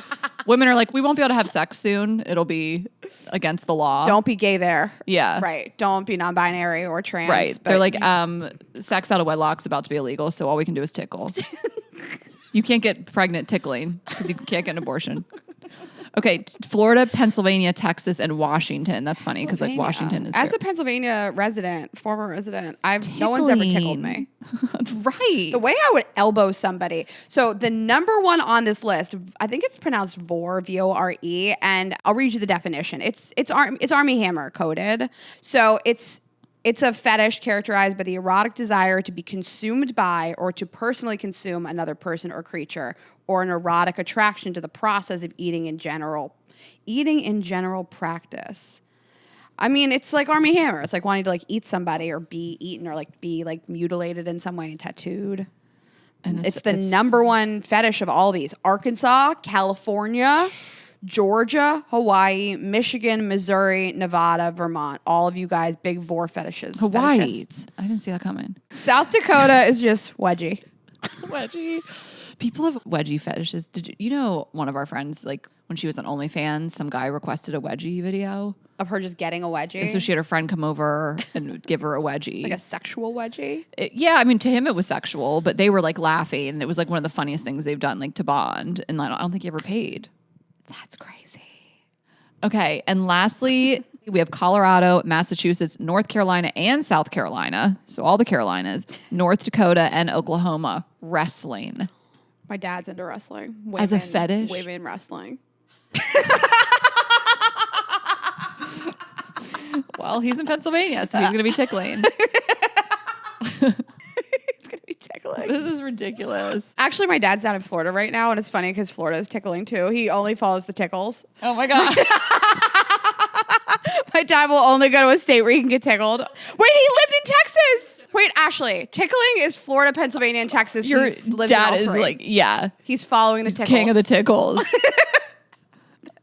Women are like, we won't be able to have sex soon. It'll be against the law. Don't be gay there. Yeah. Right. Don't be non-binary or trans. Right. but They're like, sex out of wedlock's about to be illegal, so all we can do is tickle. You can't get pregnant tickling because you can't get an abortion. Okay, Florida, Pennsylvania, Texas, and Washington. That's funny because like Washington is As a Pennsylvania resident, former resident, no one's ever tickled me. right. The way I would elbow somebody. So the number one on this list, I think it's pronounced vor, V-O-R-E, and I'll read you the definition. It's Army Hammer coded. So it's a fetish characterized by the erotic desire to be consumed by or to personally consume another person or creature, or an erotic attraction to the process of eating in general practice. I mean, it's like Army Hammer. It's like wanting to like eat somebody or be eaten or like be like mutilated in some way and tattooed. And it's the number one fetish of all these. Arkansas, California, Georgia, Hawaii, Michigan, Missouri, Nevada, Vermont. All of you guys, big vor fetishes. Hawaii. Fetishists. I didn't see that coming. South Dakota is just wedgie. Wedgie. People have wedgie fetishes. Did you know one of our friends, like when she was on OnlyFans, some guy requested a wedgie video Of her just getting a wedgie. and so she had her friend come over and give her a wedgie. Like a sexual wedgie. Yeah, I mean, to him it was sexual, but they were like laughing, and it was like one of the funniest things they've done, like to bond. And I don't think he ever paid. That's crazy. Okay, and lastly, we have Colorado, Massachusetts, North Carolina, and South Carolina. So all the Carolinas, North Dakota, and Oklahoma. Wrestling. My dad's into wrestling. As a fetish? Women wrestling. Well, he's in Pennsylvania, so he's going to be tickling. It's going to be tickling. This is ridiculous. Actually, my dad's down in Florida right now, and it's funny because Florida is tickling too. He only follows the tickles. Oh my God. My dad will only go to a state where he can get tickled. Wait, he lived in Texas. Wait, Ashley, tickling is Florida, Pennsylvania, and Texas. Your He's lived in dad all is three. like, yeah, He's following the tickles. king of the tickles.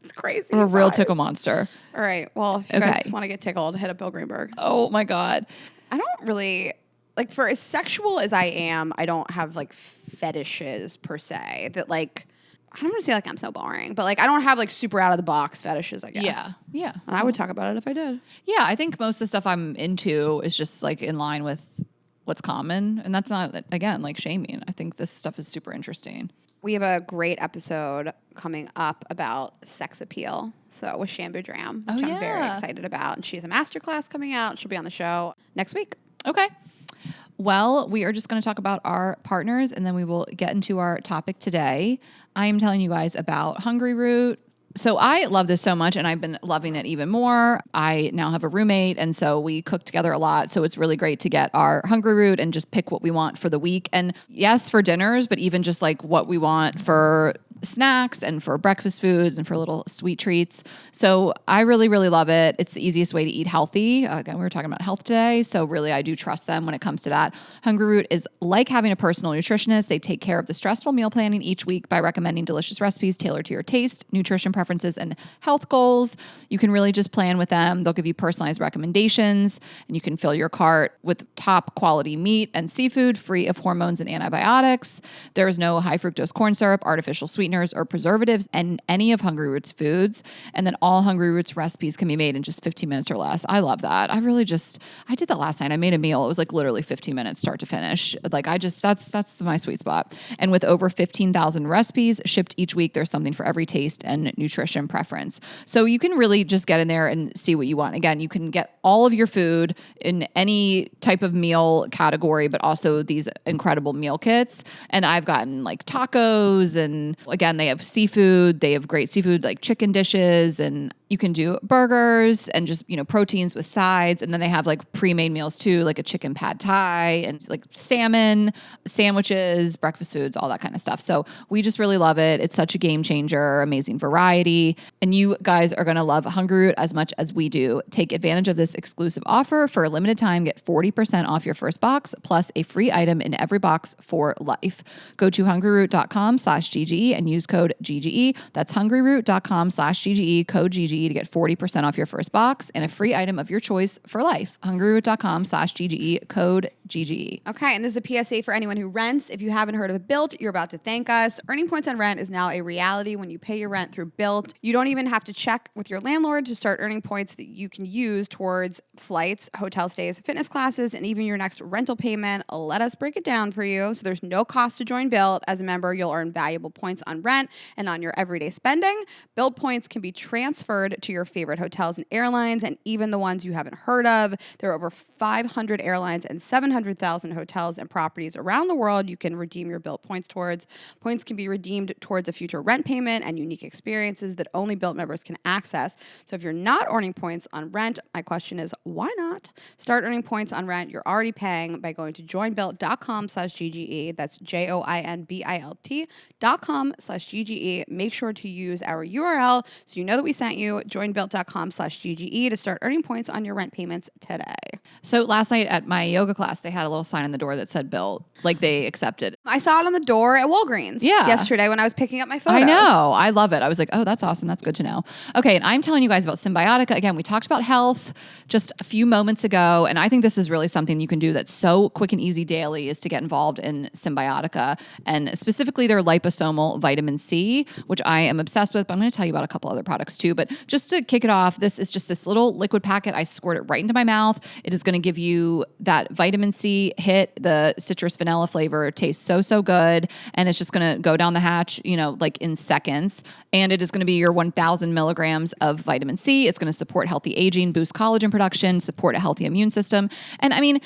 It's crazy. Or a real guys. tickle monster. All right. Well, if you Okay. guys want to get tickled, hit up Bill Greenberg. Oh my God. I don't really like for as sexual as I am, I don't have like fetishes per se that like I don't want to say like I'm so boring, but like I don't have like super out of the box fetishes, I guess. Yeah. Yeah. And I would talk about it if I did. Yeah, I think most of the stuff I'm into is just like in line with what's common. And that's not, again, like shaming. I think this stuff is super interesting. We have a great episode coming up about sex appeal. So with Shambu Dram, which I'm very excited about. And she has a masterclass coming out. She'll be on the show next week. Okay. Well, we are just going to talk about our partners and then we will get into our topic today. I am telling you guys about Hungry Root. So I love this so much and I've been loving it even more. I now have a roommate and so we cook together a lot. So it's really great to get our Hungry Root and just pick what we want for the week. And yes, for dinners, but even just like what we want for snacks and for breakfast foods and for little sweet treats. So I really, really love it. It's the easiest way to eat healthy. Again, we were talking about health today. So really, I do trust them when it comes to that. Hungry Root is like having a personal nutritionist. They take care of the stressful meal planning each week by recommending delicious recipes tailored to your taste, nutrition preferences, and health goals. You can really just plan with them. They'll give you personalized recommendations and you can fill your cart with top quality meat and seafood free of hormones and antibiotics. There is no high fructose corn syrup, artificial sweeteners, or preservatives in any of Hungry Root's foods. And then all Hungry Root's recipes can be made in just 15 minutes or less. I love that. I did that last night. I made a meal. It was like literally 15 minutes start to finish. Like that's my sweet spot. And with over 15,000 recipes shipped each week, there's something for every taste and nutrition preference. So you can really just get in there and see what you want. Again, you can get all of your food in any type of meal category, but also these incredible meal kits. And I've gotten like tacos and again, they have seafood. They have great seafood like chicken dishes and you can do burgers and just, proteins with sides. And then they have like pre-made meals too, like a chicken pad thai and like salmon, sandwiches, breakfast foods, all that kind of stuff. So we just really love it. It's such a game changer, amazing variety. And you guys are going to love Hungry Root as much as we do. Take advantage of this exclusive offer for a limited time. Get 40% off your first box plus a free item in every box for life. Go to hungryroot.com/GGE and use code GGE. That's hungryroot.com/GGE, code GGE to get 40% off your first box and a free item of your choice for life. hungryroot.com/GGE, code GGE. Okay, and this is a PSA for anyone who rents. If you haven't heard of Built, you're about to thank us. Earning points on rent is now a reality when you pay your rent through Built. You don't even have to check with your landlord to start earning points that you can use towards flights, hotel stays, fitness classes, and even your next rental payment. Let us break it down for you. So there's no cost to join Built. As a member, you'll earn valuable points on rent and on your everyday spending. Built points can be transferred to your favorite hotels and airlines, and even the ones you haven't heard of. There are over 500 airlines and 700,000 hotels and properties around the world you can redeem your Built points towards. Points can be redeemed towards a future rent payment and unique experiences that only Built members can access. So if you're not earning points on rent, my question is, why not? Start earning points on rent you're already paying by going to joinbuilt.com/GGE. That's joinbilt.com/GGE. Make sure to use our URL so you know that we sent you. Joinbuilt.com/GGE to start earning points on your rent payments today. So last night at my yoga class, they had a little sign on the door that said Built, like they accepted. I saw it on the door at Walgreens yesterday when I was picking up my photos. I know. I love it. I was like, oh, that's awesome. That's good to know. Okay. And I'm telling you guys about Symbiotica. Again, we talked about health just a few moments ago. And I think this is really something you can do that's so quick and easy daily is to get involved in Symbiotica and specifically their liposomal vitamin C, which I am obsessed with. But I'm going to tell you about a couple other products too. But just to kick it off, this is just this little liquid packet. I squirt it right into my mouth. It is going to give you that vitamin C hit. The citrus vanilla flavor tastes so good. And it's just going to go down the hatch, like in seconds. And it is going to be your 1,000 milligrams of vitamin C. It's going to support healthy aging, boost collagen production, support a healthy immune system. And I mean,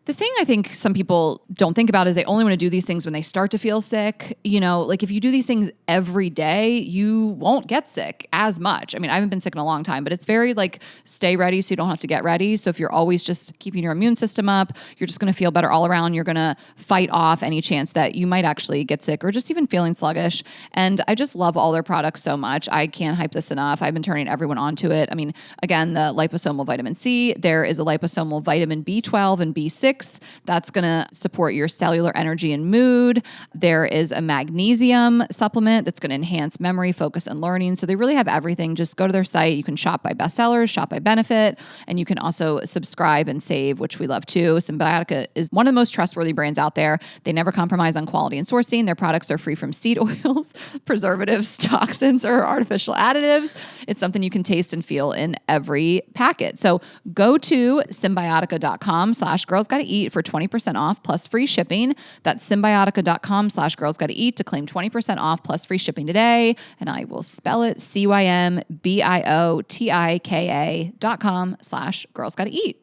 the thing I think some people don't think about is they only want to do these things when they start to feel sick. Like if you do these things every day, you won't get sick as much. I mean, I haven't been sick in a long time, but it's very like stay ready so you don't have to get ready. So if you're always just keeping your immune system up, you're just going to feel better all around. You're going to fight off any chance that you might actually get sick or just even feeling sluggish. And I just love all their products so much. I can't hype this enough. I've been turning everyone onto it. I mean, again, the liposomal vitamin C, there is a liposomal vitamin B12 and B6. That's going to support your cellular energy and mood. There is a magnesium supplement that's going to enhance memory, focus, and learning. So they really have everything. Just go to their site. You can shop by bestsellers, shop by benefit, and you can also subscribe and save, which we love too. Symbiotica is one of the most trustworthy brands out there. They never compromise on quality and sourcing. Their products are free from seed oils, preservatives, toxins, or artificial additives. It's something you can taste and feel in every packet. So go to symbiotica.com/girlsgottaeat for 20% off plus free shipping. That's symbiotica.com/girlsgottaeat to claim 20% off plus free shipping today. And I will spell it CYMBIOTIKA.com/girlsgottaeat.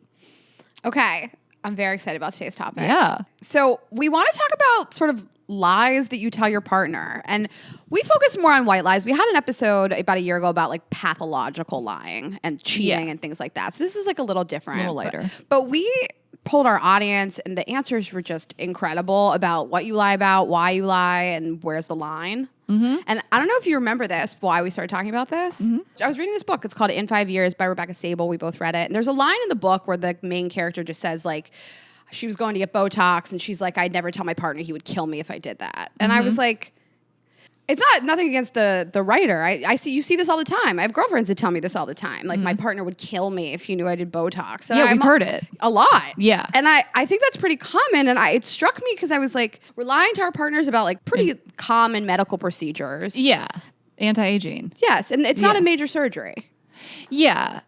Okay. I'm very excited about today's topic. Yeah. So we want to talk about sort of lies that you tell your partner. And we focus more on white lies. We had an episode about a year ago about like pathological lying and cheating and things like that. So this is like a little different. A little lighter. But we polled our audience and the answers were just incredible about what you lie about, why you lie, and where's the line. Mm-hmm. And I don't know if you remember this, why we started talking about this. Mm-hmm. I was reading this book. It's called In 5 Years by Rebecca Sable. We both read it. And there's a line in the book where the main character just says like, she was going to get Botox and she's like, I'd never tell my partner he would kill me if I did that. And I was like, it's nothing against the writer. I see, you see this all the time. I have girlfriends that tell me this all the time. Like my partner would kill me if he knew I did Botox. And we've heard it. A lot. Yeah. And I think that's pretty common. And it struck me because I was like, we're lying to our partners about like pretty common medical procedures. Yeah. Anti-aging. Yes. And it's not a major surgery. Yeah.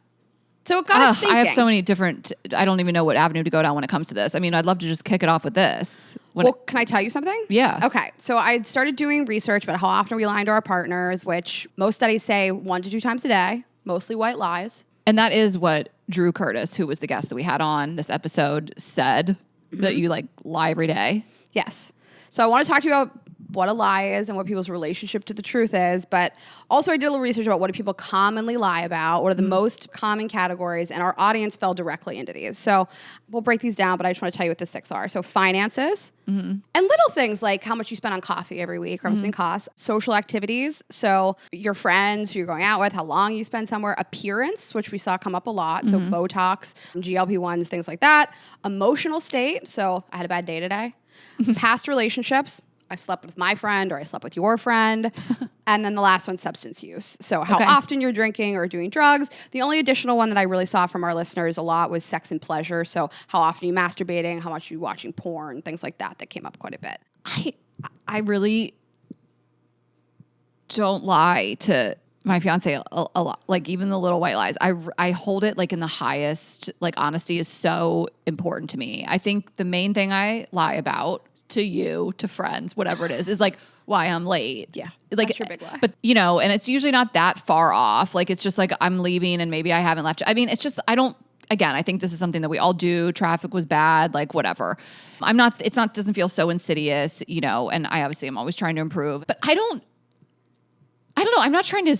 So it got us thinking. I have so many different, I don't even know what avenue to go down when it comes to this. I mean, I'd love to just kick it off with this. Can I tell you something? Yeah. Okay. So I started doing research about how often we lie to our partners, which most studies say 1 to 2 times a day, mostly white lies. And that is what Drew Curtis, who was the guest that we had on this episode, said, that you like lie every day. Yes. So I want to talk to you about what a lie is and what people's relationship to the truth is. But also I did a little research about what do people commonly lie about, what are the most common categories, and our audience fell directly into these. So we'll break these down, but I just want to tell you what the 6 are. So finances and little things like how much you spend on coffee every week or how much something costs. Social activities. So your friends who you're going out with, how long you spend somewhere. Appearance, which we saw come up a lot. So Botox, GLP-1s, things like that. Emotional state. So I had a bad day today. Past relationships. I slept with my friend or I slept with your friend. And then the last one, substance use. So how often you're drinking or doing drugs. The only additional one that I really saw from our listeners a lot was sex and pleasure. So how often are you masturbating, how much are you watching porn, things like that came up quite a bit. I really don't lie to my fiance a lot. Like even the little white lies, I hold it like in the highest, like honesty is so important to me. I think the main thing I lie about to you, to friends, whatever it is like why I'm late. Yeah. Like, that's your big lie. But and it's usually not that far off. Like, it's just like I'm leaving and maybe I haven't left. I mean, it's just, I think this is something that we all do. Traffic was bad, like whatever. Doesn't feel so insidious, and I obviously am always trying to improve, but I don't know. I'm not trying to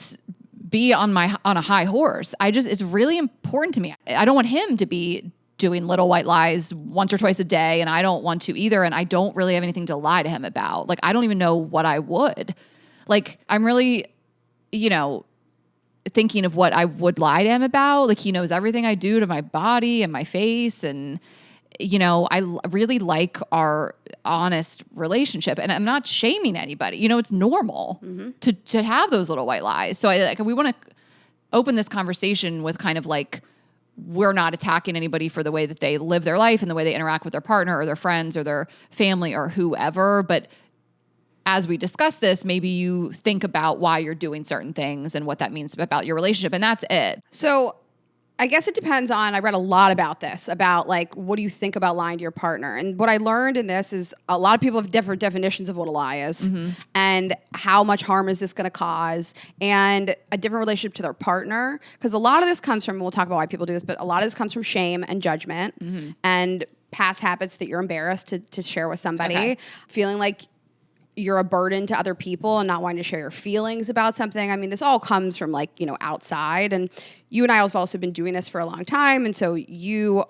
be on a high horse. It's really important to me. I don't want him to be doing little white lies once or twice a day, and I don't want to either, and I don't really have anything to lie to him about. Like, I don't even know what I would. Like, I'm really, thinking of what I would lie to him about. Like, he knows everything I do to my body and my face, and, I really like our honest relationship, and I'm not shaming anybody. It's normal to have those little white lies. So we want to open this conversation with kind of like, we're not attacking anybody for the way that they live their life and the way they interact with their partner or their friends or their family or whoever. But as we discuss this, maybe you think about why you're doing certain things and what that means about your relationship. And that's it. So I guess it depends on, I read a lot about this, about like, what do you think about lying to your partner? And what I learned in this is a lot of people have different definitions of what a lie is and how much harm is this going to cause and a different relationship to their partner. Because a lot of this comes from, we'll talk about why people do this, but a lot of this comes from shame and judgment and past habits that you're embarrassed to share with somebody, feeling like you're a burden to other people and not wanting to share your feelings about something. I mean, this all comes from like, outside. And you and I have also been doing this for a long time. And so you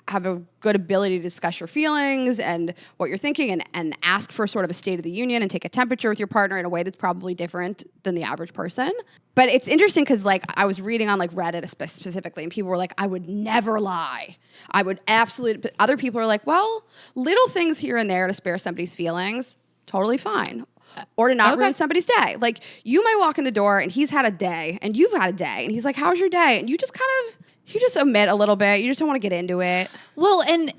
have a good ability to discuss your feelings and what you're thinking and ask for sort of a state of the union and take a temperature with your partner in a way that's probably different than the average person. But it's interesting because like I was reading on like Reddit specifically and people were like, I would never lie. I would absolutely, but other people are like, well, little things here and there to spare somebody's feelings, totally fine. Or to not ruin somebody's day. Like, you might walk in the door and he's had a day and you've had a day and he's like, how's your day? And you just you just omit a little bit. You just don't want to get into it. Well, and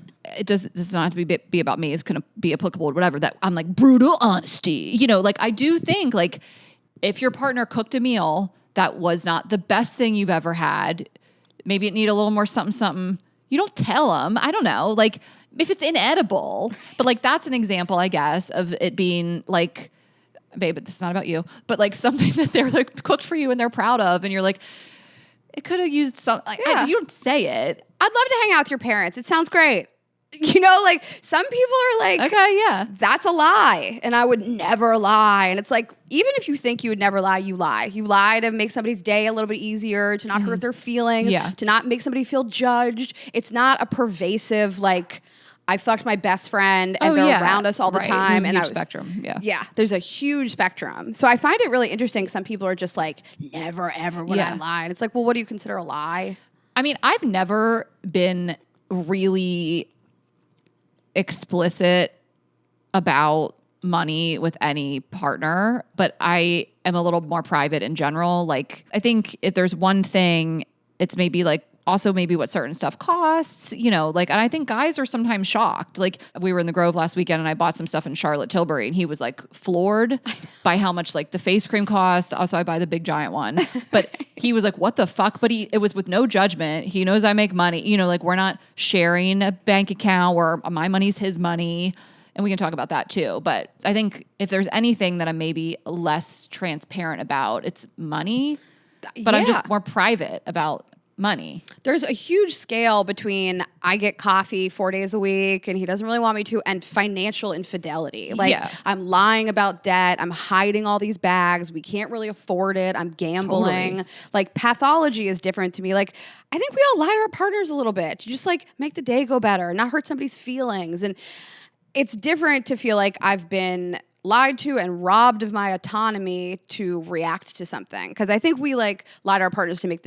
this does not have to be about me. It's going to be applicable to whatever, that I'm like brutal honesty. Like I do think like if your partner cooked a meal that was not the best thing you've ever had, maybe it needed a little more something. You don't tell them. I don't know. Like, if it's inedible, but like that's an example, I guess, of it being like, babe, but this is not about you, but like something that they're like cooked for you and they're proud of, and you're like, it could have used some. Like, you don't say it. I'd love to hang out with your parents. It sounds great. You know, like some people are like, Okay, yeah. that's a lie. And I would never lie. And it's like, even if you think you would never lie, you lie. You lie to make somebody's day a little bit easier, to not hurt their feelings, Yeah. to not make somebody feel judged. It's not a pervasive, like, I fucked my best friend and they're around us all the time. There's a and huge spectrum. Yeah. Yeah, there's a huge spectrum. So I find it really interesting. Some people are just like, never, ever would I lie. And it's like, well, what do you consider a lie? I mean, I've never been really explicit about money with any partner, but I am a little more private in general. Like, I think if there's one thing, it's maybe like also maybe what certain stuff costs, you know, like, and I think guys are sometimes shocked. Like, we were in the Grove last weekend and I bought some stuff in Charlotte Tilbury and he was like floored by how much like the face cream cost. Also, I buy the big giant one, but he was like, what the fuck? But it was with no judgment. He knows I make money, you know, like we're not sharing a bank account where my money's his money. And we can talk about that too. But I think if there's anything that I'm maybe less transparent about, it's money, but I'm just more private about money. There's a huge scale between I get coffee 4 days a week and he doesn't really want me to, and financial infidelity. Like I'm lying about debt. I'm hiding all these bags. We can't really afford it. I'm gambling. Totally. Like pathology is different to me. Like I think we all lie to our partners a little bit to just like make the day go better, not hurt somebody's feelings. And it's different to feel like I've been lied to and robbed of my autonomy to react to something. Because I think we like lie to our partners to make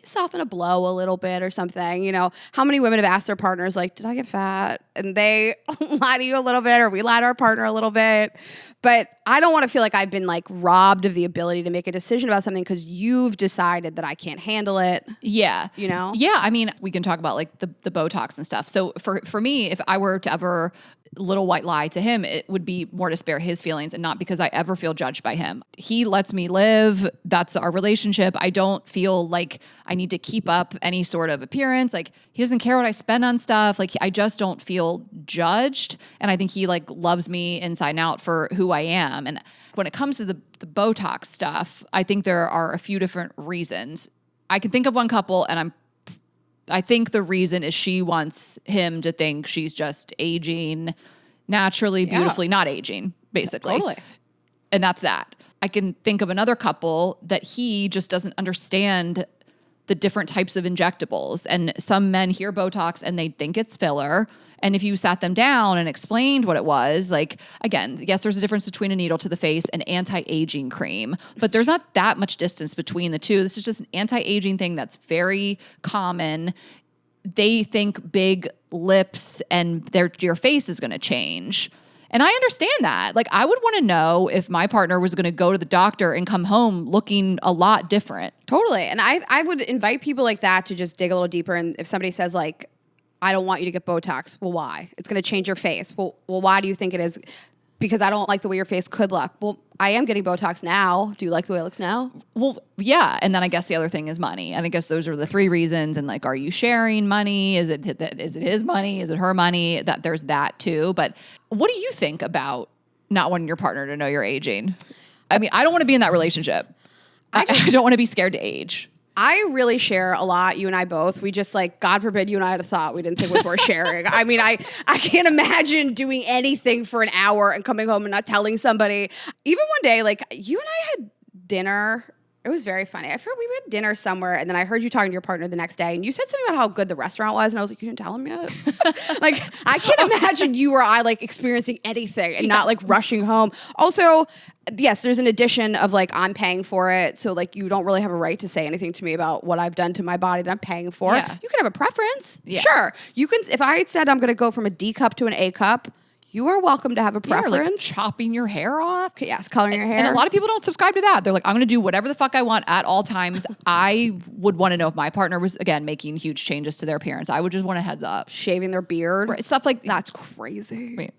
soften a blow a little bit or something. You know, how many women have asked their partners like, did I get fat? And they lie to you a little bit, or we lie to our partner a little bit. But I don't want to feel like I've been like robbed of the ability to make a decision about something because you've decided that I can't handle it. Yeah. You know? Yeah. I mean, we can talk about like the Botox and stuff. So for me, if I were to ever little white lie to him, it would be more to spare his feelings and not because I ever feel judged by him. He lets me live. That's our relationship. I don't feel like I need to keep up any sort of appearance. Like he doesn't care what I spend on stuff. Like I just don't feel judged. And I think he like loves me inside and out for who I am. And when it comes to the Botox stuff, I think there are a few different reasons. I can think of one couple and I think the reason is she wants him to think she's just aging naturally, beautifully, not aging, basically. Totally. And that's that. I can think of another couple that he just doesn't understand the different types of injectables. And some men hear Botox and they think it's filler. And if you sat them down and explained what it was, like, again, yes, there's a difference between a needle to the face and anti-aging cream, but there's not that much distance between the two. This is just an anti-aging thing that's very common. They think big lips and your face is going to change. And I understand that. Like, I would want to know if my partner was going to go to the doctor and come home looking a lot different. Totally. And I would invite people like that to just dig a little deeper. And if somebody says like, I don't want you to get Botox. Well, why? It's going to change your face. Well, why do you think it is? Because I don't like the way your face could look. Well, I am getting Botox now. Do you like the way it looks now? Well, yeah. And then I guess the other thing is money. And I guess those are the three reasons. And like, are you sharing money? Is it his money? Is it her money? That there's that too. But what do you think about not wanting your partner to know you're aging? I mean, I don't want to be in that relationship. I don't want to be scared to age. I really share a lot, you and I both. We just like, God forbid you and I had a thought we didn't think was worth sharing. I mean, I can't imagine doing anything for an hour and coming home and not telling somebody. Even one day, like you and I had dinner. It was very funny. I forgot we had dinner somewhere and then I heard you talking to your partner the next day and you said something about how good the restaurant was and I was like, you didn't tell him yet? Like, I can't imagine you or I like experiencing anything and not like rushing home. Also, yes, there's an addition of like, I'm paying for it. So like, you don't really have a right to say anything to me about what I've done to my body that I'm paying for. Yeah. You can have a preference. Yeah. Sure. You can, if I had said I'm going to go from a D cup to an A cup, you are welcome to have a Yeah, preference. like chopping your hair off. Yes, coloring your hair. And a lot of people don't subscribe to that. They're like, I'm going to do whatever the fuck I want at all times. I would want to know if my partner was, again, making huge changes to their appearance. I would just want a heads up. Shaving their beard. Right, stuff like That's crazy. Wait,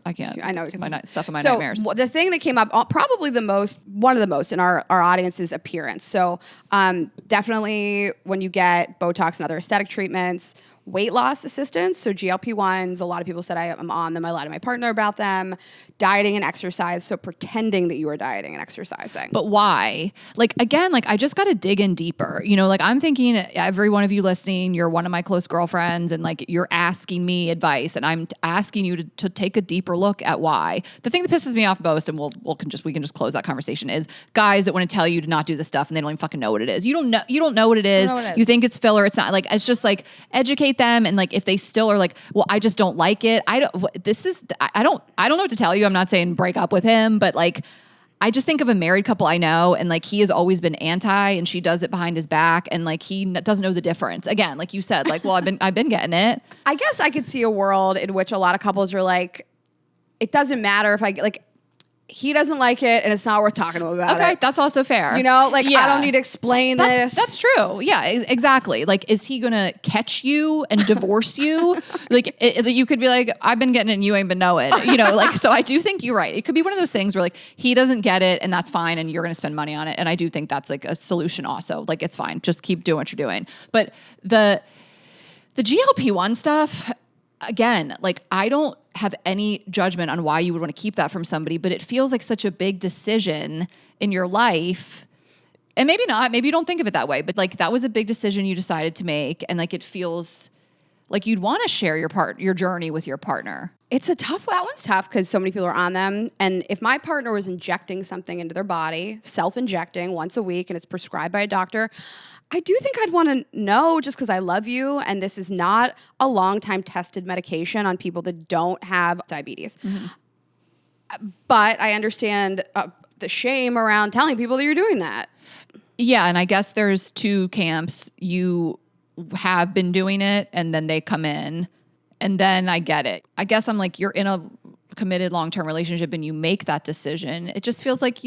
I can't. I know. It's stuff in my nightmares. The thing that came up, probably one of the most in our audience is appearance. So definitely when you get Botox and other aesthetic treatments, weight loss assistants. So GLP-1s, a lot of people said I'm on them. I lied to my partner about them. Dieting and exercise. So pretending that you are dieting and exercising. But why? Like, again, like I just got to dig in deeper. You know, like I'm thinking every one of you listening, you're one of my close girlfriends and like you're asking me advice and I'm asking you to take a deeper look at why. The thing that pisses me off most, and we can just close that conversation, is guys that want to tell you to not do this stuff and they don't even fucking know what it is. You don't know what it is. You think it's filler. It's not. Like, it's just like educate them. And like, if they still are like, well, I just don't like it. I don't know what to tell you. I'm not saying break up with him, but like, I just think of a married couple I know, and like he has always been anti, and she does it behind his back, and like he doesn't know the difference. Again, like you said, like, well, I've been getting it. I guess I could see a world in which a lot of couples are like, it doesn't matter if I like. He doesn't like it, and it's not worth talking to him about it. Okay, that's also fair. You know, like I don't need to explain this. That's true. Yeah, exactly. Like, is he gonna catch you and divorce you? Like, you could be like, I've been getting it, and you ain't been knowing. You know, like, so I do think you're right. It could be one of those things where like he doesn't get it, and that's fine, and you're gonna spend money on it. And I do think that's like a solution. Also, like, it's fine. Just keep doing what you're doing. But the GLP-1 stuff. Again, like I don't have any judgment on why you would want to keep that from somebody, but it feels like such a big decision in your life. And maybe not, maybe you don't think of it that way, but like that was a big decision you decided to make. And like, it feels like you'd want to share your journey with your partner. That one's tough because so many people are on them. And if my partner was injecting something into their body, self-injecting once a week, and it's prescribed by a doctor, I do think I'd want to know, just because I love you, and this is not a long-time tested medication on people that don't have diabetes. Mm-hmm. But I understand the shame around telling people that you're doing that. Yeah, and I guess there's two camps. You have been doing it, and then they come in, and then I get it. I guess I'm like, you're in a committed long-term relationship, and you make that decision. It just feels like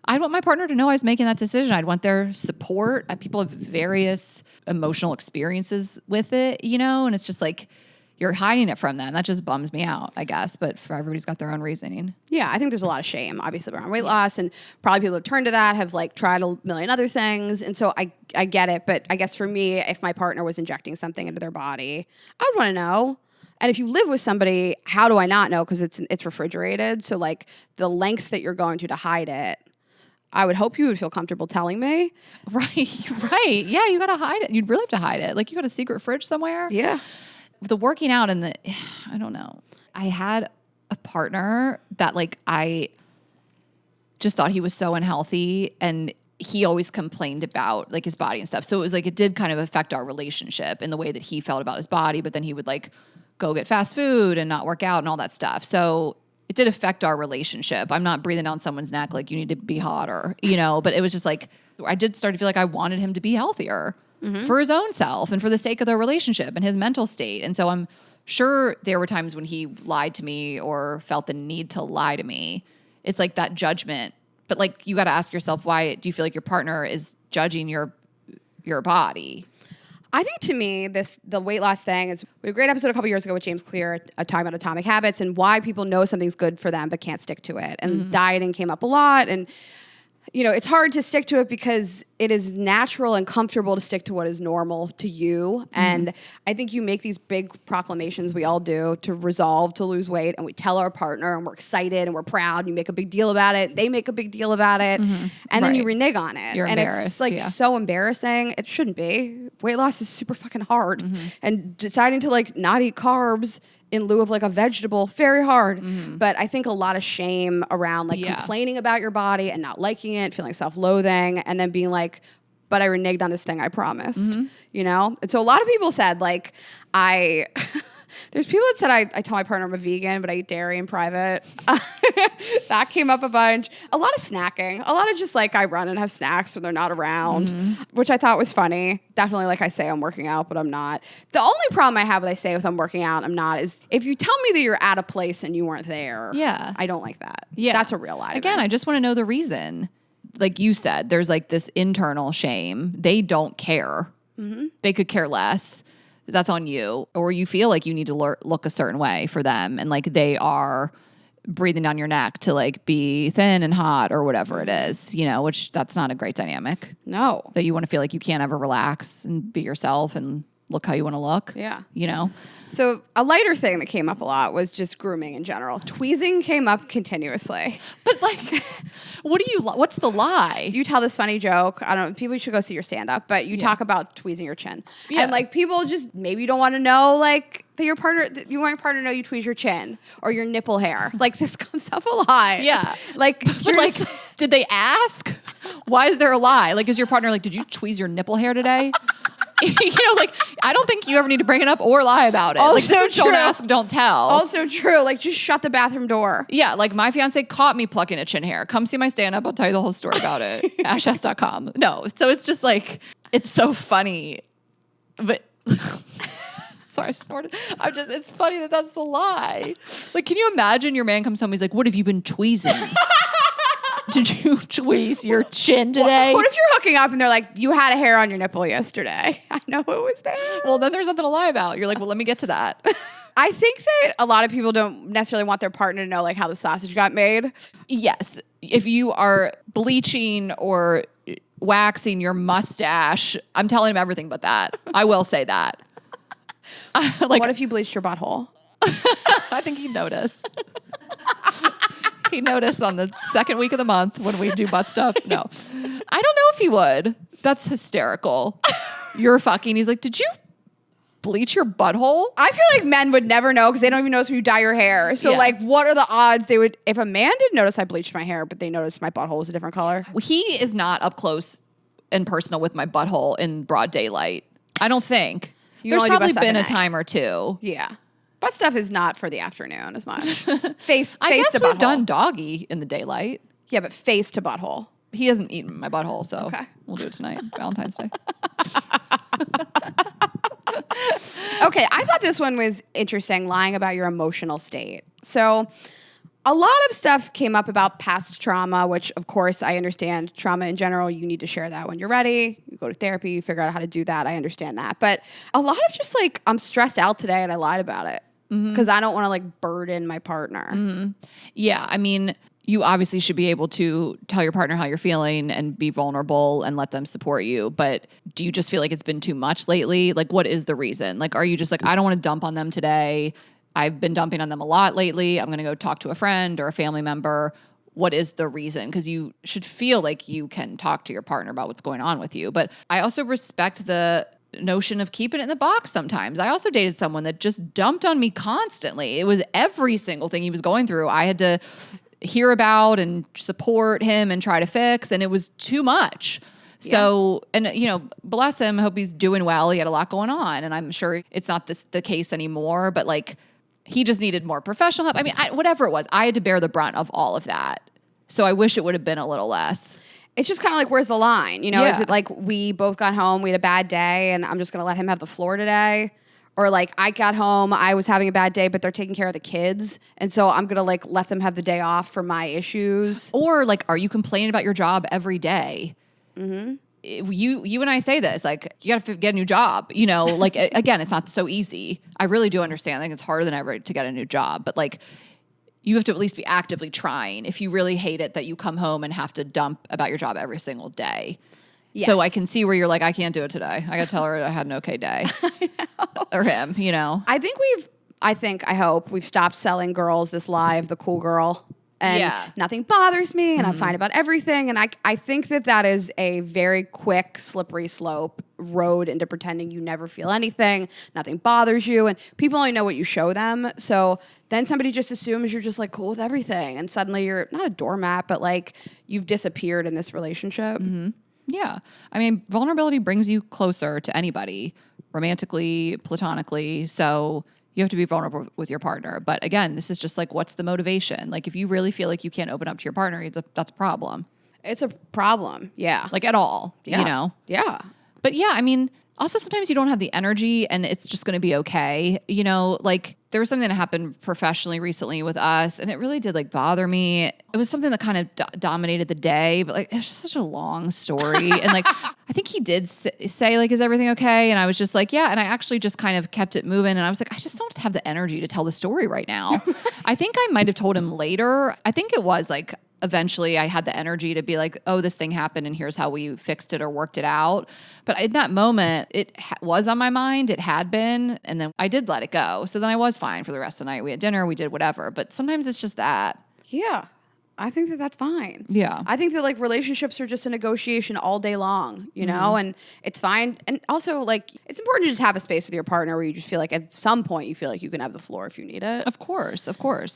I'd want my partner to know I was making that decision. I'd want their support. People have various emotional experiences with it, you know, and it's just like you're hiding it from them. That just bums me out, I guess. But for everybody's got their own reasoning. Yeah, I think there's a lot of shame, obviously, around weight loss, and probably people who turn to that have like tried a million other things. And so I get it. But I guess for me, if my partner was injecting something into their body, I would want to know. And if you live with somebody, how do I not know? Because it's refrigerated. So like the lengths that you're going to hide it, I would hope you would feel comfortable telling me. Right. Yeah, you got to hide it. You'd really have to hide it. Like, you got a secret fridge somewhere. Yeah. The working out and I don't know. I had a partner that like, I just thought he was so unhealthy, and he always complained about like his body and stuff. So it was like, it did kind of affect our relationship in the way that he felt about his body, but then he would like go get fast food and not work out and all that stuff. So it did affect our relationship. I'm not breathing down someone's neck like you need to be hotter, you know, but it was just like, I did start to feel like I wanted him to be healthier for his own self and for the sake of their relationship and his mental state. And so I'm sure there were times when he lied to me or felt the need to lie to me. It's like that judgment, but like, you got to ask yourself, why do you feel like your partner is judging your body? I think to me, the weight loss thing is, we had a great episode a couple years ago with James Clear talking about atomic habits and why people know something's good for them but can't stick to it. And dieting came up a lot. And, you know, it's hard to stick to it because it is natural and comfortable to stick to what is normal to you. And I think you make these big proclamations, we all do, to resolve to lose weight. And we tell our partner and we're excited and we're proud. And you make a big deal about it. They make a big deal about it. And then you renege on it. You're and embarrassed, it's like so embarrassing. It shouldn't be. Weight loss is super fucking hard. And deciding to like not eat carbs in lieu of like a vegetable, very hard. But I think a lot of shame around like complaining about your body and not liking it, feeling self-loathing, and then being like, but I reneged on this thing I promised, you know? And so a lot of people said like, there's people that said I tell my partner I'm a vegan, but I eat dairy in private. That came up a bunch. A lot of snacking. A lot of just like, I run and have snacks when they're not around, which I thought was funny. Definitely like I say I'm working out, but I'm not. The only problem I have with I say if I'm working out, I'm not, is if you tell me that you're at a place and you weren't there. Yeah. I don't like that. Yeah. That's a real lie. Again, I just want to know the reason. Like you said, there's like this internal shame. They don't care. They could care less. That's on you. Or you feel like you need to look a certain way for them. And like they are breathing down your neck to like be thin and hot or whatever it is, you know, which that's not a great dynamic. No. That you want to feel like you can't ever relax and be yourself and look how you want to look. Yeah. You know? So a lighter thing that came up a lot was just grooming in general. Tweezing came up continuously. But like, what's the lie? You tell this funny joke. I don't know. People should go see your stand up, but you talk about tweezing your chin. Yeah. And like people just maybe you don't want to know like that you want your partner to know you tweeze your chin or your nipple hair. Like this comes up a lot. Yeah. Like, But like, did they ask? Why is there a lie? Like, is your partner like, did you tweeze your nipple hair today? You know, like, I don't think you ever need to bring it up or lie about it. Also like, this is true. don't ask, don't tell. Also true. Like, just shut the bathroom door. Yeah, like my fiance caught me plucking a chin hair. Come see my stand-up. I'll tell you the whole story about it. ashs.com. No, so it's just like, it's so funny. But, sorry, I snorted. It's funny that that's the lie. Like, can you imagine your man comes home, he's like, what have you been tweezing? Did you tweeze your chin today? What if you're hooking up and they're like, you had a hair on your nipple yesterday? I know it was there. Well, then there's nothing to lie about. You're like, well, let me get to that. I think that a lot of people don't necessarily want their partner to know like how the sausage got made. Yes. If you are bleaching or waxing your mustache, I'm telling him everything but that. I will say that. Like, what if you bleached your butthole? I think he'd notice. He noticed on the second week of the month when we do butt stuff. No, I don't know if he would. That's hysterical. You're fucking. He's like, did you bleach your butthole? I feel like men would never know because they don't even notice when you dye your hair. So Yeah. like, what are the odds they would, if a man didn't notice I bleached my hair, but they noticed my butthole was a different color? He is not up close and personal with my butthole in broad daylight. I don't think. You There's only do butt probably stuff been at a night. time or two. Yeah. Butt stuff is not for the afternoon as much. Face I face guess to we've butthole. done doggy in the daylight. Yeah, but face to butthole. He hasn't eaten my butthole, so Okay. we'll do it tonight, Valentine's Day. Okay, I thought this one was interesting, lying about your emotional state. So a lot of stuff came up about past trauma, which of course I understand trauma in general. You need to share that when you're ready. You go to therapy, you figure out how to do that. I understand that. But a lot of just like, I'm stressed out today and I lied about it because I don't want to like burden my partner. Yeah, I mean, you obviously should be able to tell your partner how you're feeling and be vulnerable and let them support you. But do you just feel like it's been too much lately? Like, what is the reason? Like, are you just like, I don't want to dump on them today. I've been dumping on them a lot lately. I'm going to go talk to a friend or a family member. What is the reason? Because you should feel like you can talk to your partner about what's going on with you. But I also respect the notion of keeping it in the box sometimes. I also dated someone that just dumped on me constantly. It was every single thing he was going through. I had to hear about and support him and try to fix, and it was too much. So, and you know, bless him. I hope he's doing well. He had a lot going on, and I'm sure it's not the case anymore, but like, he just needed more professional help. I mean, whatever it was, I had to bear the brunt of all of that. So I wish it would have been a little less. It's just kind of like, where's the line? You know, Yeah. is it like we both got home, we had a bad day, and I'm just going to let him have the floor today? Or like I got home, I was having a bad day, but they're taking care of the kids. And so I'm going to like let them have the day off for my issues. Or like, are you complaining about your job every day? You and I say this, like, you got to get a new job, you know, like, again, it's not so easy. I really do understand. I think it's harder than ever to get a new job, but like, you have to at least be actively trying if you really hate it that you come home and have to dump about your job every single day. Yes. So I can see where you're like, I can't do it today. I got to tell her I had an okay day. Or him, you know. I hope we've stopped selling girls this lie of the cool girl. And Yeah. nothing bothers me, and I'm fine about everything. And I think that is a very quick, slippery slope road into pretending you never feel anything, nothing bothers you, and people only know what you show them. So then somebody just assumes you're just like cool with everything, and suddenly you're not a doormat, but like you've disappeared in this relationship. Yeah. I mean, vulnerability brings you closer to anybody, romantically, platonically. So you have to be vulnerable with your partner. But again, this is just like, what's the motivation? Like, if you really feel like you can't open up to your partner, that's a problem. It's a problem. Yeah. Like, at all, Yeah. you know? Yeah. But yeah, I mean, also sometimes you don't have the energy and it's just going to be okay. You know, like, there was something that happened professionally recently with us, and it really did like bother me. It was something that kind of dominated the day, but like, it's just such a long story. And like, I think he did say like, is everything okay? And I was just like, yeah. And I actually just kind of kept it moving. And I was like, I just don't have the energy to tell the story right now. I think I might've told him later. I think it was like, eventually I had the energy to be like, oh, this thing happened and here's how we fixed it or worked it out. But in that moment, it was on my mind. It had been. And then I did let it go. So then I was fine for the rest of the night. We had dinner, we did whatever. But sometimes it's just that. Yeah. I think that that's fine. Yeah. I think that like relationships are just a negotiation all day long, you know, and it's fine. And also like it's important to just have a space with your partner where you just feel like at some point you feel like you can have the floor if you need it. Of course.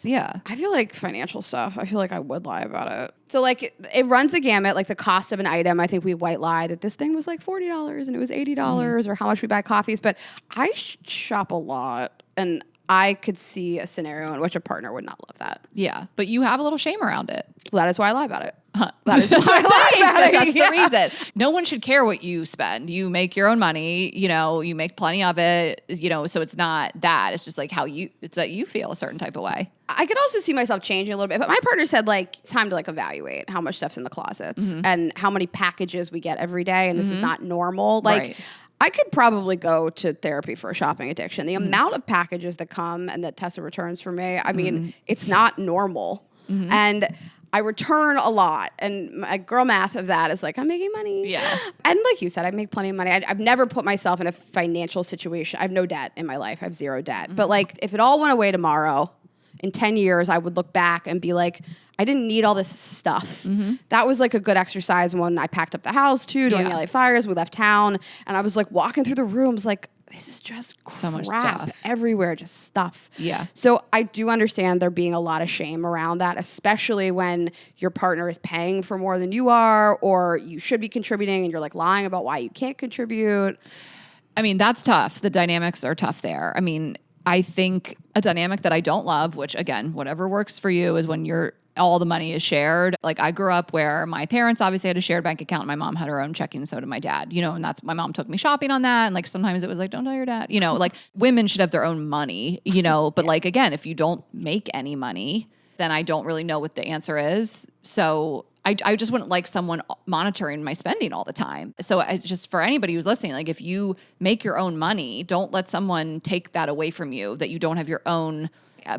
Yeah. I feel like financial stuff, I feel like I would lie about it. So like it runs the gamut, like the cost of an item. I think we white lie that this thing was like $40 and it was $80 or how much we buy coffees. But I shop a lot and I could see a scenario in which a partner would not love that. Yeah. But you have a little shame around it. Well, that is why I lie about it. That is what I'm saying. That's Yeah. the reason. No one should care what you spend. You make your own money, you know, you make plenty of it, you know, so it's not that. It's just like it's that you feel a certain type of way. I could also see myself changing a little bit, but my partner said like it's time to like evaluate how much stuff's in the closets and how many packages we get every day, and this is not normal. Like Right. I could probably go to therapy for a shopping addiction. The amount of packages that come and that Tessa returns for me, I mean, it's not normal. And I return a lot. And my girl math of that is like, I'm making money. Yeah. And like you said, I make plenty of money. I've never put myself in a financial situation. I have no debt in my life. I have zero debt. But like if it all went away tomorrow, in 10 years, I would look back and be like, I didn't need all this stuff. That was like a good exercise when I packed up the house too, during the LA fires. We left town and I was like walking through the rooms like, this is just So much crap stuff. everywhere, just stuff. Yeah. So I do understand there being a lot of shame around that, especially when your partner is paying for more than you are, or you should be contributing and you're like lying about why you can't contribute. I mean, that's tough. The dynamics are tough there. I mean, I think a dynamic that I don't love, which again, whatever works for you, is when all the money is shared. Like I grew up where my parents obviously had a shared bank account and my mom had her own checking, so did my dad, you know, and my mom took me shopping on that. And like sometimes it was like, don't tell your dad, you know, like women should have their own money, you know, but like, again, if you don't make any money, then I don't really know what the answer is. So I just wouldn't like someone monitoring my spending all the time. So I just, for anybody who's listening, like if you make your own money, don't let someone take that away from you, that you don't have your own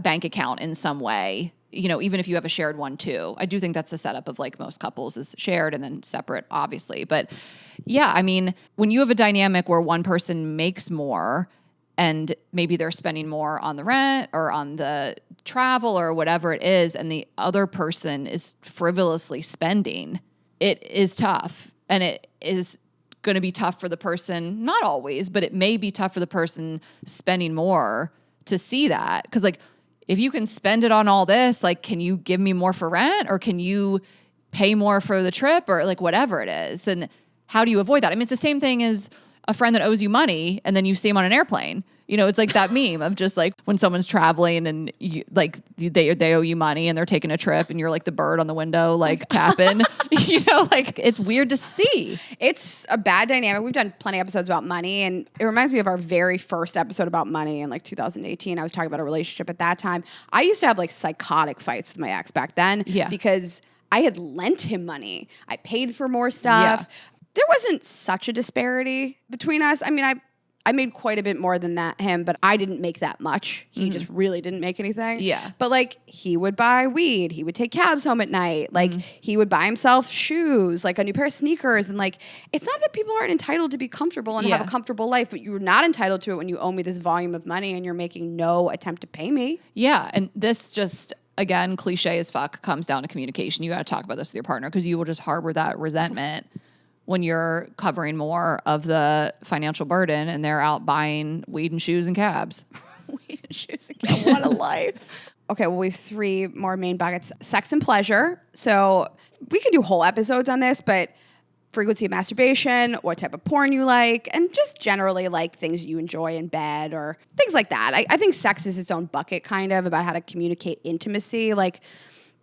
bank account in some way, you know, even if you have a shared one too. I do think that's the setup of like most couples is shared and then separate, obviously. But yeah, I mean, when you have a dynamic where one person makes more and maybe they're spending more on the rent or on the travel or whatever it is, and the other person is frivolously spending, it is tough. And it is going to be tough for the person, not always, but it may be tough for the person spending more to see that. Because like, if you can spend it on all this, like, can you give me more for rent, or can you pay more for the trip, or like whatever it is? And how do you avoid that? I mean, it's the same thing as a friend that owes you money and then you see him on an airplane. You know, it's like that meme of just like when someone's traveling and they owe you money and they're taking a trip and you're like the bird on the window, like tapping, you know, like it's weird to see. It's a bad dynamic. We've done plenty of episodes about money, and it reminds me of our very first episode about money in like 2018. I was talking about a relationship at that time. I used to have like psychotic fights with my ex back then because I had lent him money. I paid for more stuff. Yeah. There wasn't such a disparity between us. I mean, I made quite a bit more than him, but I didn't make that much. He just really didn't make anything. Yeah. But like he would buy weed, he would take cabs home at night, like he would buy himself shoes, like a new pair of sneakers. And like, it's not that people aren't entitled to be comfortable and have a comfortable life, but you're not entitled to it when you owe me this volume of money and you're making no attempt to pay me. Yeah. And this just, again, cliche as fuck, comes down to communication. You got to talk about this with your partner, because you will just harbor that resentment when you're covering more of the financial burden and they're out buying weed and shoes and cabs. Weed and shoes again. What a life. Okay, well, we have three more main buckets. Sex and pleasure. So we can do whole episodes on this, but frequency of masturbation, what type of porn you like, and just generally like things you enjoy in bed or things like that. I think sex is its own bucket, kind of, about how to communicate intimacy. Like,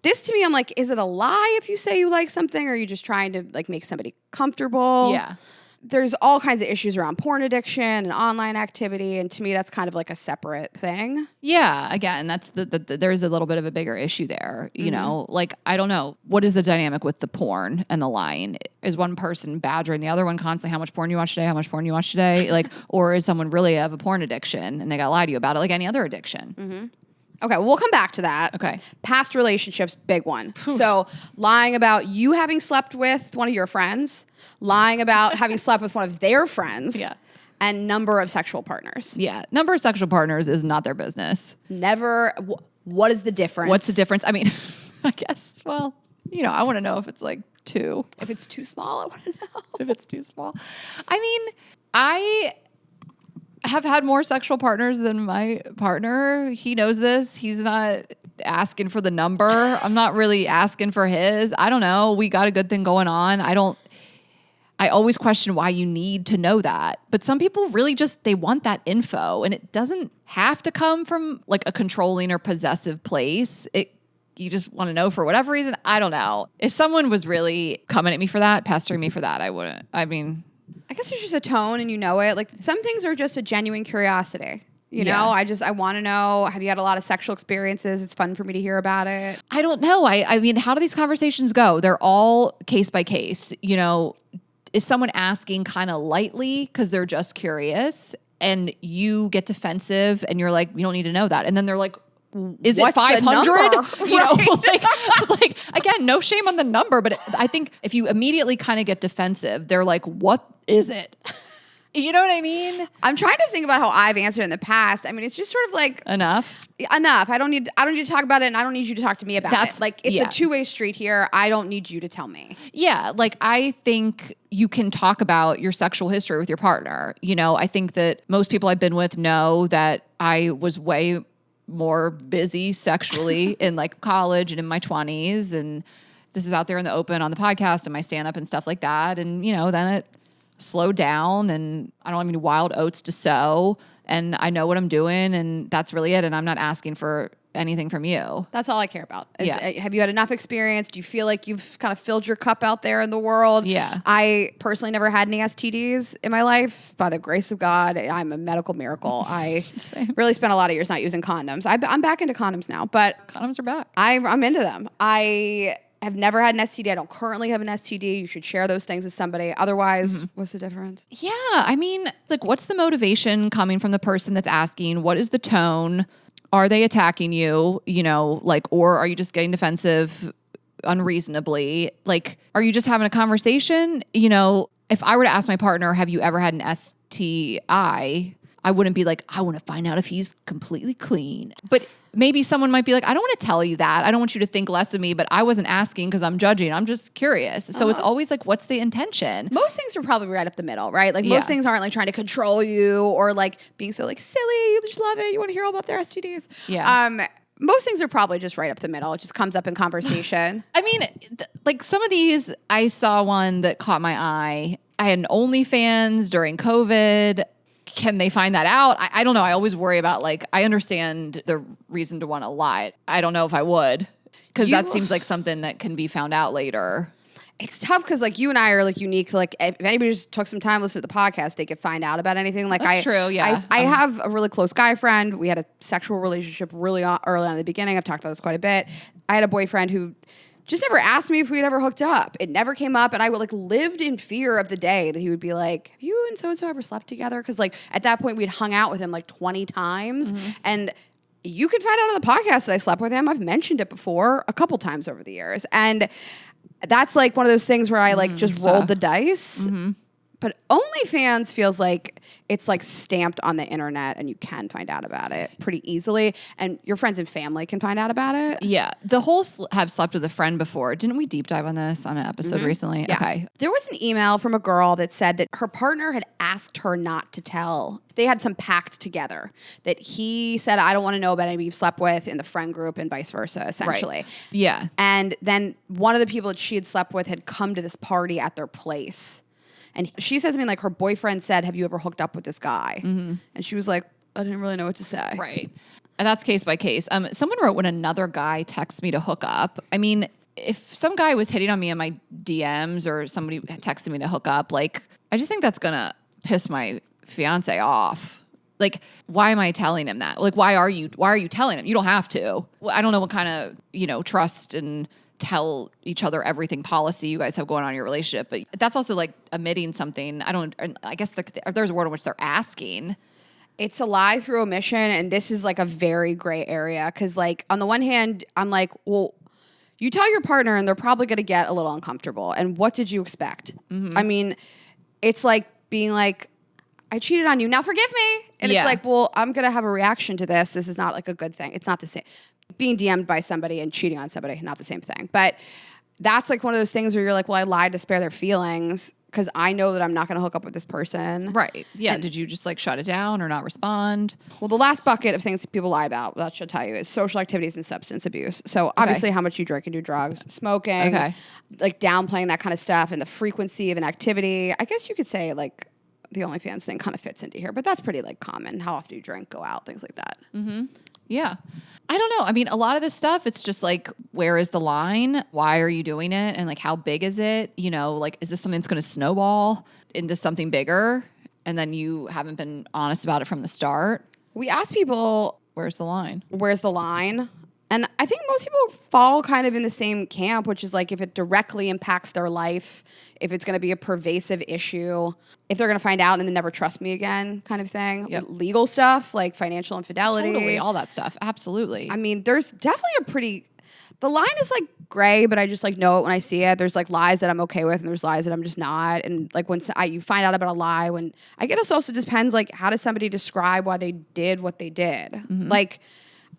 this to me, I'm like, is it a lie if you say you like something, or are you just trying to like make somebody comfortable? Yeah. There's all kinds of issues around porn addiction and online activity, and to me, that's kind of like a separate thing. Yeah, again, that's there's a little bit of a bigger issue there. You know, like, I don't know, what is the dynamic with the porn and the lying? Is one person badgering the other one constantly? How much porn you watch today? How much porn you watch today? Like, or is someone really have a porn addiction and they got to lie to you about it, like any other addiction? Okay, we'll come back to that. Okay. Past relationships, big one. So lying about you having slept with one of your friends, lying about having slept with one of their friends, Yeah. and number of sexual partners. Yeah. Number of sexual partners is not their business. Never. What is the difference? What's the difference? I mean, I guess, well, I want to know if it's like 2. If it's too small, I want to know. If it's too small. I mean, I have had more sexual partners than my partner. He knows this. He's not asking for the number. I'm not really asking for his. I don't know. We got a good thing going on. I always question why you need to know that. But some people really just, they want that info, and it doesn't have to come from like a controlling or possessive place. You just want to know for whatever reason. I don't know. If someone was really coming at me for that, pestering me for that, I wouldn't. I mean, I guess there's just a tone and you know it. Like some things are just a genuine curiosity. You know, I want to know, have you had a lot of sexual experiences? It's fun for me to hear about it. I don't know. I mean, how do these conversations go? They're all case by case. Is someone asking kind of lightly because they're just curious and you get defensive and you're like, we don't need to know that. And then they're like, is it What's the 500? number? Like again, no shame on the number, but I think if you immediately kind of get defensive, they're like, what is it? You know what I mean? I'm trying to think about how I've answered in the past. I mean, it's just sort of like Enough. I don't need to talk about it, and I don't need you to talk to me about it. Like it's yeah. a two-way street here. I don't need you to tell me. Yeah, like I think you can talk about your sexual history with your partner. I think that most people I've been with know that I was way more busy sexually in like college and in my 20s, and this is out there in the open on the podcast and my stand-up and stuff like that. And then it slowed down, and I don't have any wild oats to sow, and I know what I'm doing, and that's really it. And I'm not asking for anything from you. That's all I care about. Yeah. Have you had enough experience? Do you feel like you've kind of filled your cup out there in the world? Yeah. I personally never had any STDs in my life. By the grace of God, I'm a medical miracle. I really spent a lot of years not using condoms. I'm back into condoms now, but Condoms are back. I'm into them. I have never had an STD. I don't currently have an STD. You should share those things with somebody. Otherwise, what's the difference? Yeah. I mean, like, what's the motivation coming from the person that's asking? What is the tone? Are they attacking you? Or are you just getting defensive unreasonably? Like, are you just having a conversation? If I were to ask my partner, have you ever had an STI? I wouldn't be like, I want to find out if he's completely clean. But maybe someone might be like, I don't want to tell you that. I don't want you to think less of me, but I wasn't asking because I'm judging. I'm just curious. So it's always like, what's the intention? Most things are probably right up the middle, right? Like most things aren't like trying to control you or like being so like silly. You just love it. You want to hear all about their STDs. Yeah. Most things are probably just right up the middle. It just comes up in conversation. I mean, like some of these, I saw one that caught my eye. I had an OnlyFans during COVID. Can they find that out? I don't know. I always worry about I understand the reason to want to lie. I don't know if I would, because that seems like something that can be found out later. It's tough because you and I are unique. If anybody just took some time to listen to the podcast, they could find out about anything. That's true. Yeah. I have a really close guy friend. We had a sexual relationship really early on in the beginning. I've talked about this quite a bit. I had a boyfriend who just never asked me if we'd ever hooked up. It never came up. And I would lived in fear of the day that he would be like, have you and so-and-so ever slept together? Because at that point we'd hung out with him 20 times. Mm-hmm. And you can find out on the podcast that I slept with him. I've mentioned it before a couple times over the years. And that's one of those things where I just rolled the dice. Mm-hmm. But OnlyFans feels like it's stamped on the internet and you can find out about it pretty easily. And your friends and family can find out about it. Yeah. The whole have slept with a friend before. Didn't we deep dive on this on an episode recently? Yeah. Okay. There was an email from a girl that said that her partner had asked her not to tell. They had some pact together that he said, I don't want to know about anybody you've slept with in the friend group and vice versa, essentially. Right. Yeah. And then one of the people that she had slept with had come to this party at their place. And she said something her boyfriend said, have you ever hooked up with this guy? Mm-hmm. And she was like, I didn't really know what to say. Right. And that's case by case. Someone wrote when another guy texts me to hook up. I mean, if some guy was hitting on me in my DMs or somebody texted me to hook up, I just think that's going to piss my fiance off. Why am I telling him that? Why are you telling him? You don't have to. I don't know what kind of, trust and tell each other everything policy you guys have going on in your relationship, but that's also admitting something. I guess there's a word in which they're asking. It's a lie through omission, and this is like a very gray area because, like, on the one hand, I'm like, well, you tell your partner, and they're probably going to get a little uncomfortable. And what did you expect? I mean, it's like being like, I cheated on you. Now forgive me. And it's like, well, I'm going to have a reaction to this. This is not like a good thing. It's not the same. Being DM'd by somebody and cheating on somebody, not the same thing. But that's like one of those things where you're like, well, I lied to spare their feelings because I know that I'm not going to hook up with this person. Right. Yeah. And did you just like shut it down or not respond? Well, the last bucket of things people lie about, that should tell you, is social activities and substance abuse. So obviously how much you drink and do drugs, smoking, like downplaying that kind of stuff, and the frequency of an activity. I guess you could say like the OnlyFans thing kind of fits into here, but that's pretty like common. How often do you drink, go out, things like that. Yeah. I don't know. I mean, a lot of this stuff, it's just like, where is the line? Why are you doing it? And like, how big is it? You know, like, is this something that's going to snowball into something bigger? And then you haven't been honest about it from the start. We ask people, where's the line? Where's the line? And I think most people fall kind of in the same camp, which is like if it directly impacts their life, if it's going to be a pervasive issue, if they're going to find out and then never trust me again kind of thing. Legal stuff like financial infidelity. Totally, all that stuff. Absolutely. I mean, there's definitely the line is like gray, but I just like know it when I see it. There's like lies that I'm okay with and there's lies that I'm just not. And like when you find out about a lie, when I guess it also depends like how does somebody describe why they did what they did? Like,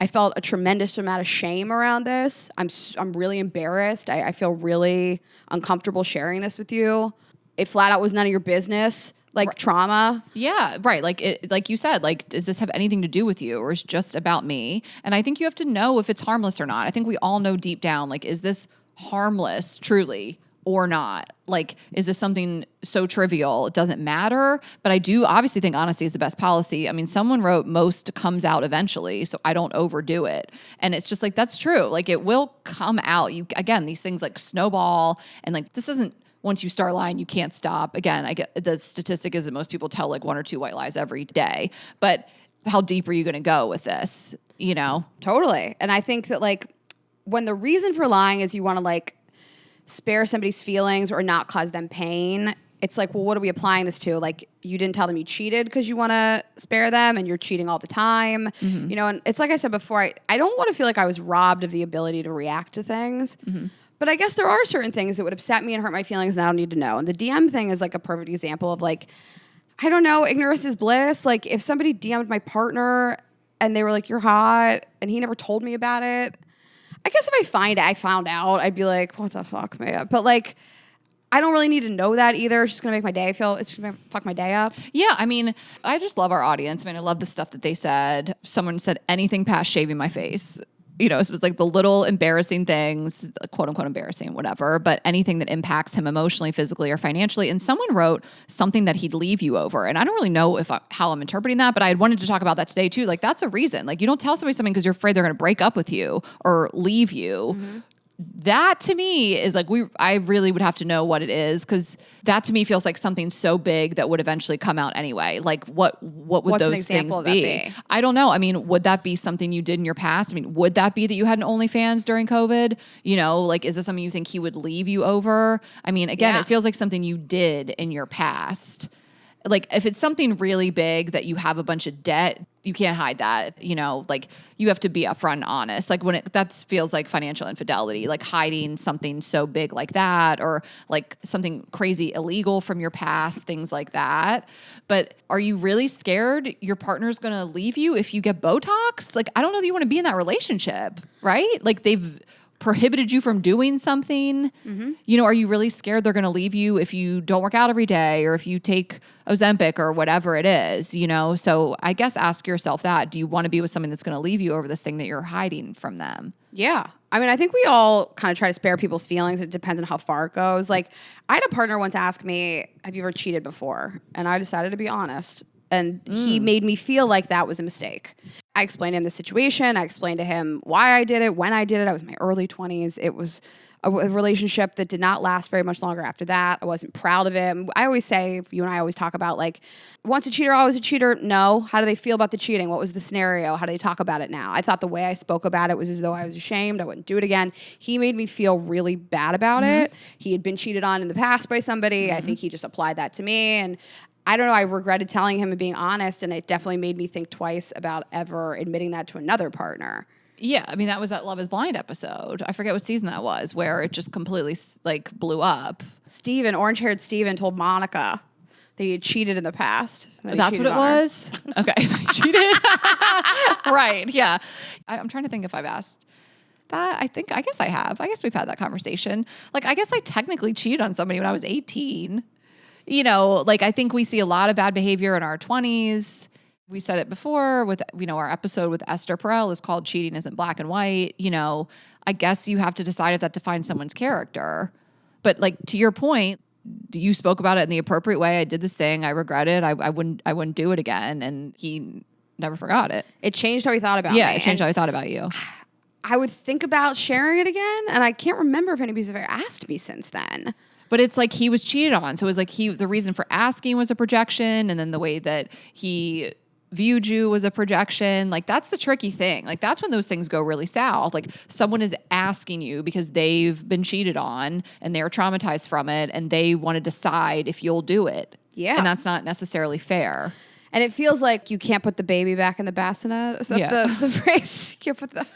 I felt a tremendous amount of shame around this. I'm really embarrassed. I feel really uncomfortable sharing this with you. It flat out was none of your business. Like trauma. Yeah, right. Like you said, like, does this have anything to do with you, or is it just about me? And I think you have to know if it's harmless or not. I think we all know deep down, like, is this harmless truly or not? Like, is this something so trivial it doesn't matter? But I do obviously think honesty is the best policy. I mean, someone wrote most comes out eventually, so I don't overdo it. And it's just like, that's true. Like, it will come out. Again, these things like snowball, and like, this isn't, once you start lying, you can't stop. Again, I get the statistic is that most people tell like 1 or 2 white lies every day. But how deep are you going to go with this? You know? Totally. And I think that like when the reason for lying is you want to like spare somebody's feelings or not cause them pain, it's like, well, what are we applying this to? Like, you didn't tell them you cheated because you want to spare them and you're cheating all the time. You know, and it's like I said before, I don't want to feel like I was robbed of the ability to react to things. But I guess there are certain things that would upset me and hurt my feelings and I don't need to know. And the DM thing is like a perfect example of like, I don't know, ignorance is bliss. Like if somebody DM'd my partner and they were like, you're hot, and he never told me about it, I guess if I found out, I'd be like, what the fuck, man? But like, I don't really need to know that either. It's just going to make my day it's going to fuck my day up. Yeah, I mean, I just love our audience. I mean, I love the stuff that they said. Someone said anything past shaving my face. You know, so it's like the little embarrassing things, quote unquote embarrassing, whatever, but anything that impacts him emotionally, physically, or financially. And someone wrote something that he'd leave you over. And I don't really know how I'm interpreting that, but I had wanted to talk about that today too. Like, that's a reason. Like, you don't tell somebody something because you're afraid they're going to break up with you or leave you. That to me is like, I really would have to know what it is, because that to me feels like something so big that would eventually come out anyway. Like what would What's those things be? I don't know. I mean, would that be something you did in your past? I mean, would that be that you had an OnlyFans during COVID? You know, like, is this something you think he would leave you over? I mean, again, it feels like something you did in your past. Like, if it's something really big that you have a bunch of debt, you can't hide that, you know, like, you have to be upfront and honest. Like, that feels like financial infidelity, like hiding something so big like that, or like something crazy illegal from your past, things like that. But are you really scared your partner's going to leave you if you get Botox? Like, I don't know that you want to be in that relationship, right? Like, they've prohibited you from doing something. You know, are you really scared they're going to leave you if you don't work out every day, or if you take Ozempic or whatever it is, you know? So I guess ask yourself that. Do you want to be with someone that's going to leave you over this thing that you're hiding from them? Yeah. I mean, I think we all kind of try to spare people's feelings. It depends on how far it goes. Like, I had a partner once ask me, have you ever cheated before? And I decided to be honest. And he made me feel like that was a mistake. I explained to him the situation. I explained to him why I did it, when I did it. I was in my early 20s. It was a relationship that did not last very much longer after that. I wasn't proud of it. I always say, you and I always talk about, like, once a cheater, always a cheater. No. How do they feel about the cheating? What was the scenario? How do they talk about it now? I thought the way I spoke about it was as though I was ashamed. I wouldn't do it again. He made me feel really bad about it. He had been cheated on in the past by somebody. I think he just applied that to me. And I don't know, I regretted telling him and being honest, and it definitely made me think twice about ever admitting that to another partner. Yeah, I mean, that was that Love is Blind episode. I forget what season that was, where it just completely like blew up. Steven, orange-haired Steven, told Monica that he had cheated in the past. That's what it was? Okay, I cheated. Right, yeah. I'm trying to think if I've asked that. I guess I have. I guess we've had that conversation. Like, I guess I technically cheated on somebody when I was 18. You know, like, I think we see a lot of bad behavior in our 20s. We said it before with, you know, our episode with Esther Perel is called Cheating Isn't Black and White. You know, I guess you have to decide if that defines someone's character. But like, to your point, you spoke about it in the appropriate way. I did this thing. I regret it. I wouldn't do it again. And he never forgot it. It changed how he thought about me. Yeah, it changed how I thought about you. I would think about sharing it again, and I can't remember if anybody's ever asked me since then. But it's like he was cheated on. So it was like the reason for asking was a projection, and then the way that he viewed you was a projection. Like, that's the tricky thing. Like, that's when those things go really south. Like, someone is asking you because they've been cheated on and they're traumatized from it, and they want to decide if you'll do it. Yeah. And that's not necessarily fair. And it feels like you can't put the baby back in the bassinet. Is that the phrase? You can't put the...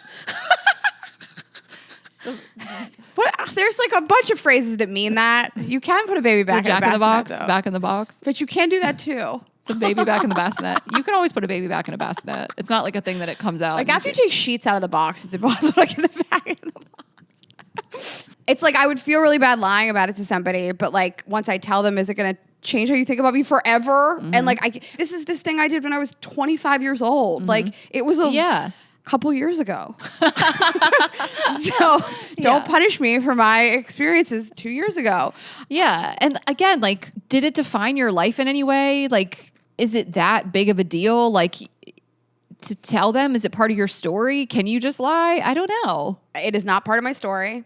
What? There's like a bunch of phrases that mean that. You can put a baby back in the Jack in the bassinet, box, though. back in the box. But you can do that too. The baby back in the bassinet. You can always put a baby back in a bassinet. It's not like a thing that it comes out. Like, after you take sheets out of the box, it's impossible to get the back in the box. It's like I would feel really bad lying about it to somebody, but like once I tell them, is it going to change how you think about me forever? Mm-hmm. And like, this is this thing I did when I was 25 years old. Like, it was a couple years ago. So don't punish me for my experiences 2 years ago. Yeah. And again, like, did it define your life in any way? Like, is it that big of a deal? Like, to tell them, is it part of your story? Can you just lie? I don't know. It is not part of my story.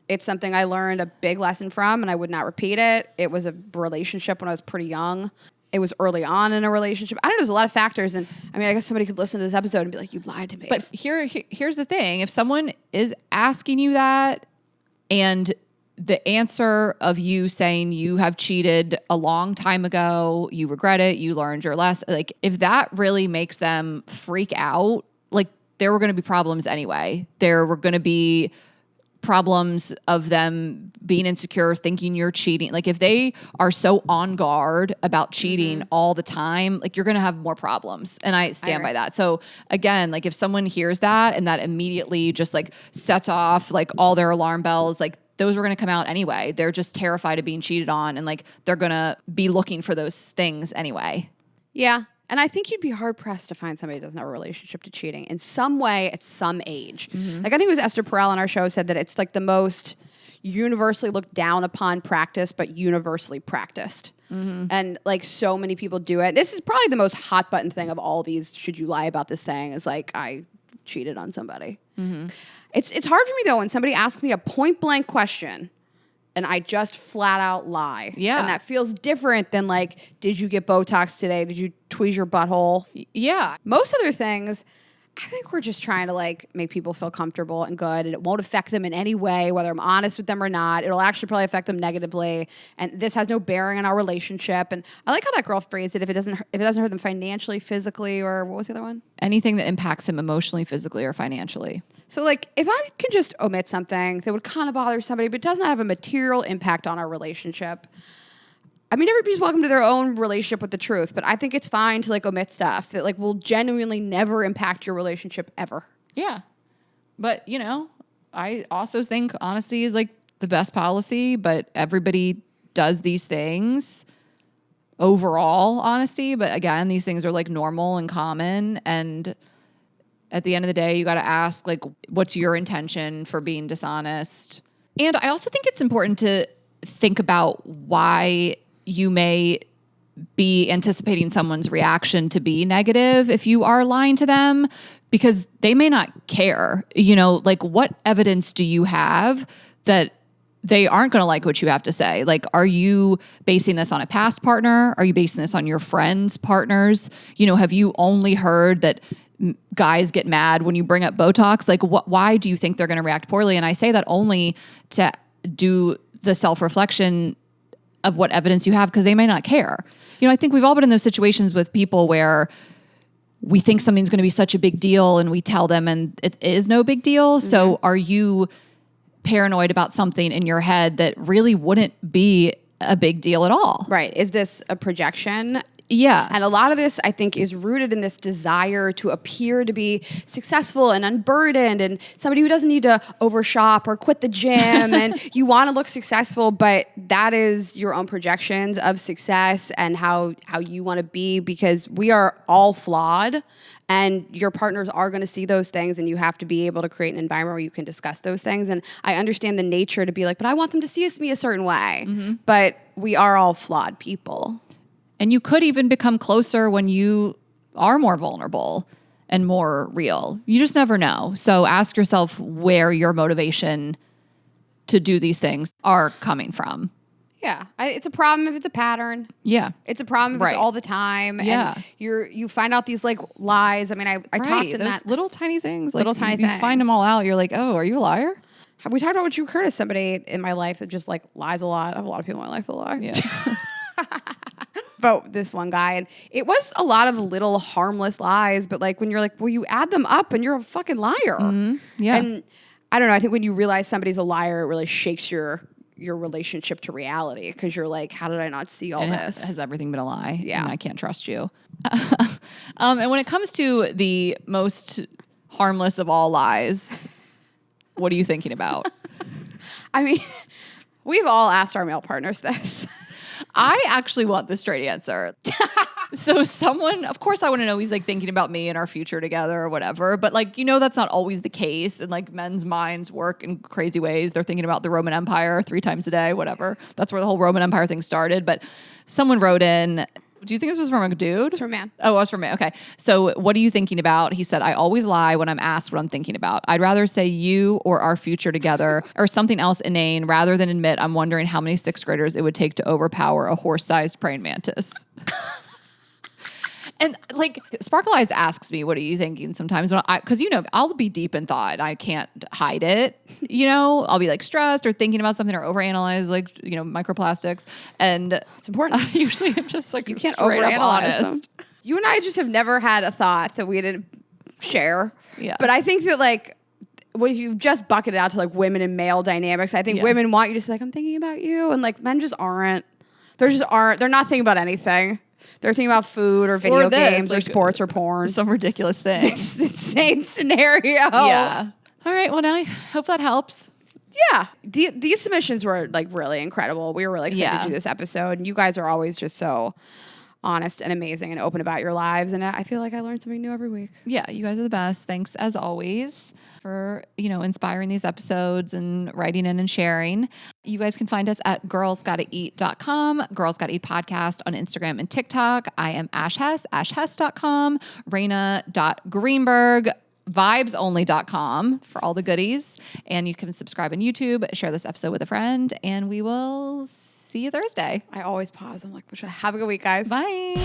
It's something I learned a big lesson from, and I would not repeat it. It was a relationship when I was pretty young. It was early on in a relationship. I don't know. There's a lot of factors. And I mean, I guess somebody could listen to this episode and be like, you lied to me. But here's the thing. If someone is asking you that, and the answer of you saying you have cheated a long time ago, you regret it, you learned your lesson, like, if that really makes them freak out, like, there were going to be problems anyway. There were going to be problems of them being insecure, thinking you're cheating. Like, if they are so on guard about cheating all the time, like, you're going to have more problems. And I stand by that. So again, like, if someone hears that and that immediately just like sets off like all their alarm bells, like, those were going to come out anyway. They're just terrified of being cheated on, and like, they're going to be looking for those things anyway. Yeah. And I think you'd be hard pressed to find somebody that doesn't have a relationship to cheating in some way at some age. Like, I think it was Esther Perel on our show said that it's like the most universally looked down upon practice, but universally practiced. And like, so many people do it. This is probably the most hot button thing of all these. Should you lie about this thing? Is like, I cheated on somebody. It's hard for me though when somebody asks me a point blank question and I just flat out lie. Yeah. And that feels different than like, did you get Botox today? Did you tweeze your butthole? Yeah. Most other things, I think we're just trying to like make people feel comfortable and good, and it won't affect them in any way, whether I'm honest with them or not. It'll actually probably affect them negatively, and this has no bearing on our relationship. And I like how that girl phrased it: if it doesn't hurt them financially, physically, or what was the other one? Anything that impacts them emotionally, physically, or financially. So like, if I can just omit something that would kind of bother somebody, but does not have a material impact on our relationship. I mean, everybody's welcome to their own relationship with the truth, but I think it's fine to like omit stuff that like will genuinely never impact your relationship ever. Yeah. But, you know, I also think honesty is like the best policy, but everybody does these things. Overall honesty, but again, these things are like normal and common, and at the end of the day, you got to ask, like, what's your intention for being dishonest? And I also think it's important to think about why you may be anticipating someone's reaction to be negative if you are lying to them, because they may not care. You know, like, what evidence do you have that they aren't going to like what you have to say? Like, are you basing this on a past partner? Are you basing this on your friends' partners? You know, have you only heard that guys get mad when you bring up Botox? Like, why do you think they're going to react poorly? And I say that only to do the self-reflection of what evidence you have because they may not care. You know, I think we've all been in those situations with people where we think something's going to be such a big deal and we tell them and it is no big deal. Mm-hmm. So are you paranoid about something in your head that really wouldn't be a big deal at all? Right. Is this a projection? Yeah. And a lot of this, I think, is rooted in this desire to appear to be successful and unburdened and somebody who doesn't need to overshop or quit the gym. And you want to look successful, but that is your own projections of success and how you want to be, because we are all flawed and your partners are going to see those things, and you have to be able to create an environment where you can discuss those things. And I understand the nature to be like, but I want them to see me a certain way. Mm-hmm. But we are all flawed people. And you could even become closer when you are more vulnerable and more real. You just never know. So ask yourself where your motivation to do these things are coming from. Yeah. It's a problem if it's a pattern. Yeah. It's a problem if it's all the time. Yeah. And you find out these like lies. I mean, I talked in those that. little tiny things. Little tiny you things. find them all out. You're like, oh, are you a liar? We talked about what you heard of somebody in my life that just like lies a lot. I have a lot of people in my life that lie. Yeah. About this one guy, and it was a lot of little harmless lies, but like when you're like, well, you add them up and you're a fucking liar. Mm-hmm. Yeah. And I don't know, I think when you realize somebody's a liar, it really shakes your relationship to reality, because you're like, how did I not see all this? Has everything been a lie? Yeah. And I can't trust you. And when it comes to the most harmless of all lies, what are you thinking about? I mean, we've all asked our male partners this. I actually want the straight answer. So someone, of course I want to know he's like thinking about me and our future together or whatever, but like, you know, that's not always the case. And like men's minds work in crazy ways. They're thinking about the Roman Empire 3 times a day, whatever. That's where the whole Roman Empire thing started. But someone wrote in, do you think this was from a dude? It's from a man. Oh, it was from a man. Okay. So what are you thinking about? He said, I always lie when I'm asked what I'm thinking about. I'd rather say you or our future together or something else inane rather than admit I'm wondering how many 6th graders it would take to overpower a horse-sized praying mantis. And like Sparkle Eyes asks me, what are you thinking sometimes? Because, you know, I'll be deep in thought. I can't hide it. You know, I'll be like stressed or thinking about something or overanalyze, like, you know, microplastics. And it's important. I usually am just like, you can't overanalyze honest. Them. You and I just have never had a thought that we didn't share. Yeah. But I think that like, when you just bucket it out to like women and male dynamics, I think women want you to say like, I'm thinking about you. And like men just aren't. They're not thinking about anything. They're thinking about food or video games or sports or porn. Some ridiculous thing. This insane scenario. Yeah. All right. Well, now I hope that helps. Yeah. These submissions were like really incredible. We were really excited to do this episode. And you guys are always just so honest and amazing and open about your lives. And I feel like I learned something new every week. Yeah. You guys are the best. Thanks as always for, you know, inspiring these episodes and writing in and sharing. You guys can find us at girlsgottaeat.com, Girls Gotta Eat Podcast on Instagram and TikTok. I am Ash Hess, ashhess.com, Raina.Greenberg, vibesonly.com for all the goodies. And you can subscribe on YouTube, share this episode with a friend, and we will see you Thursday. I always pause. I'm like, have a good week, guys. Bye.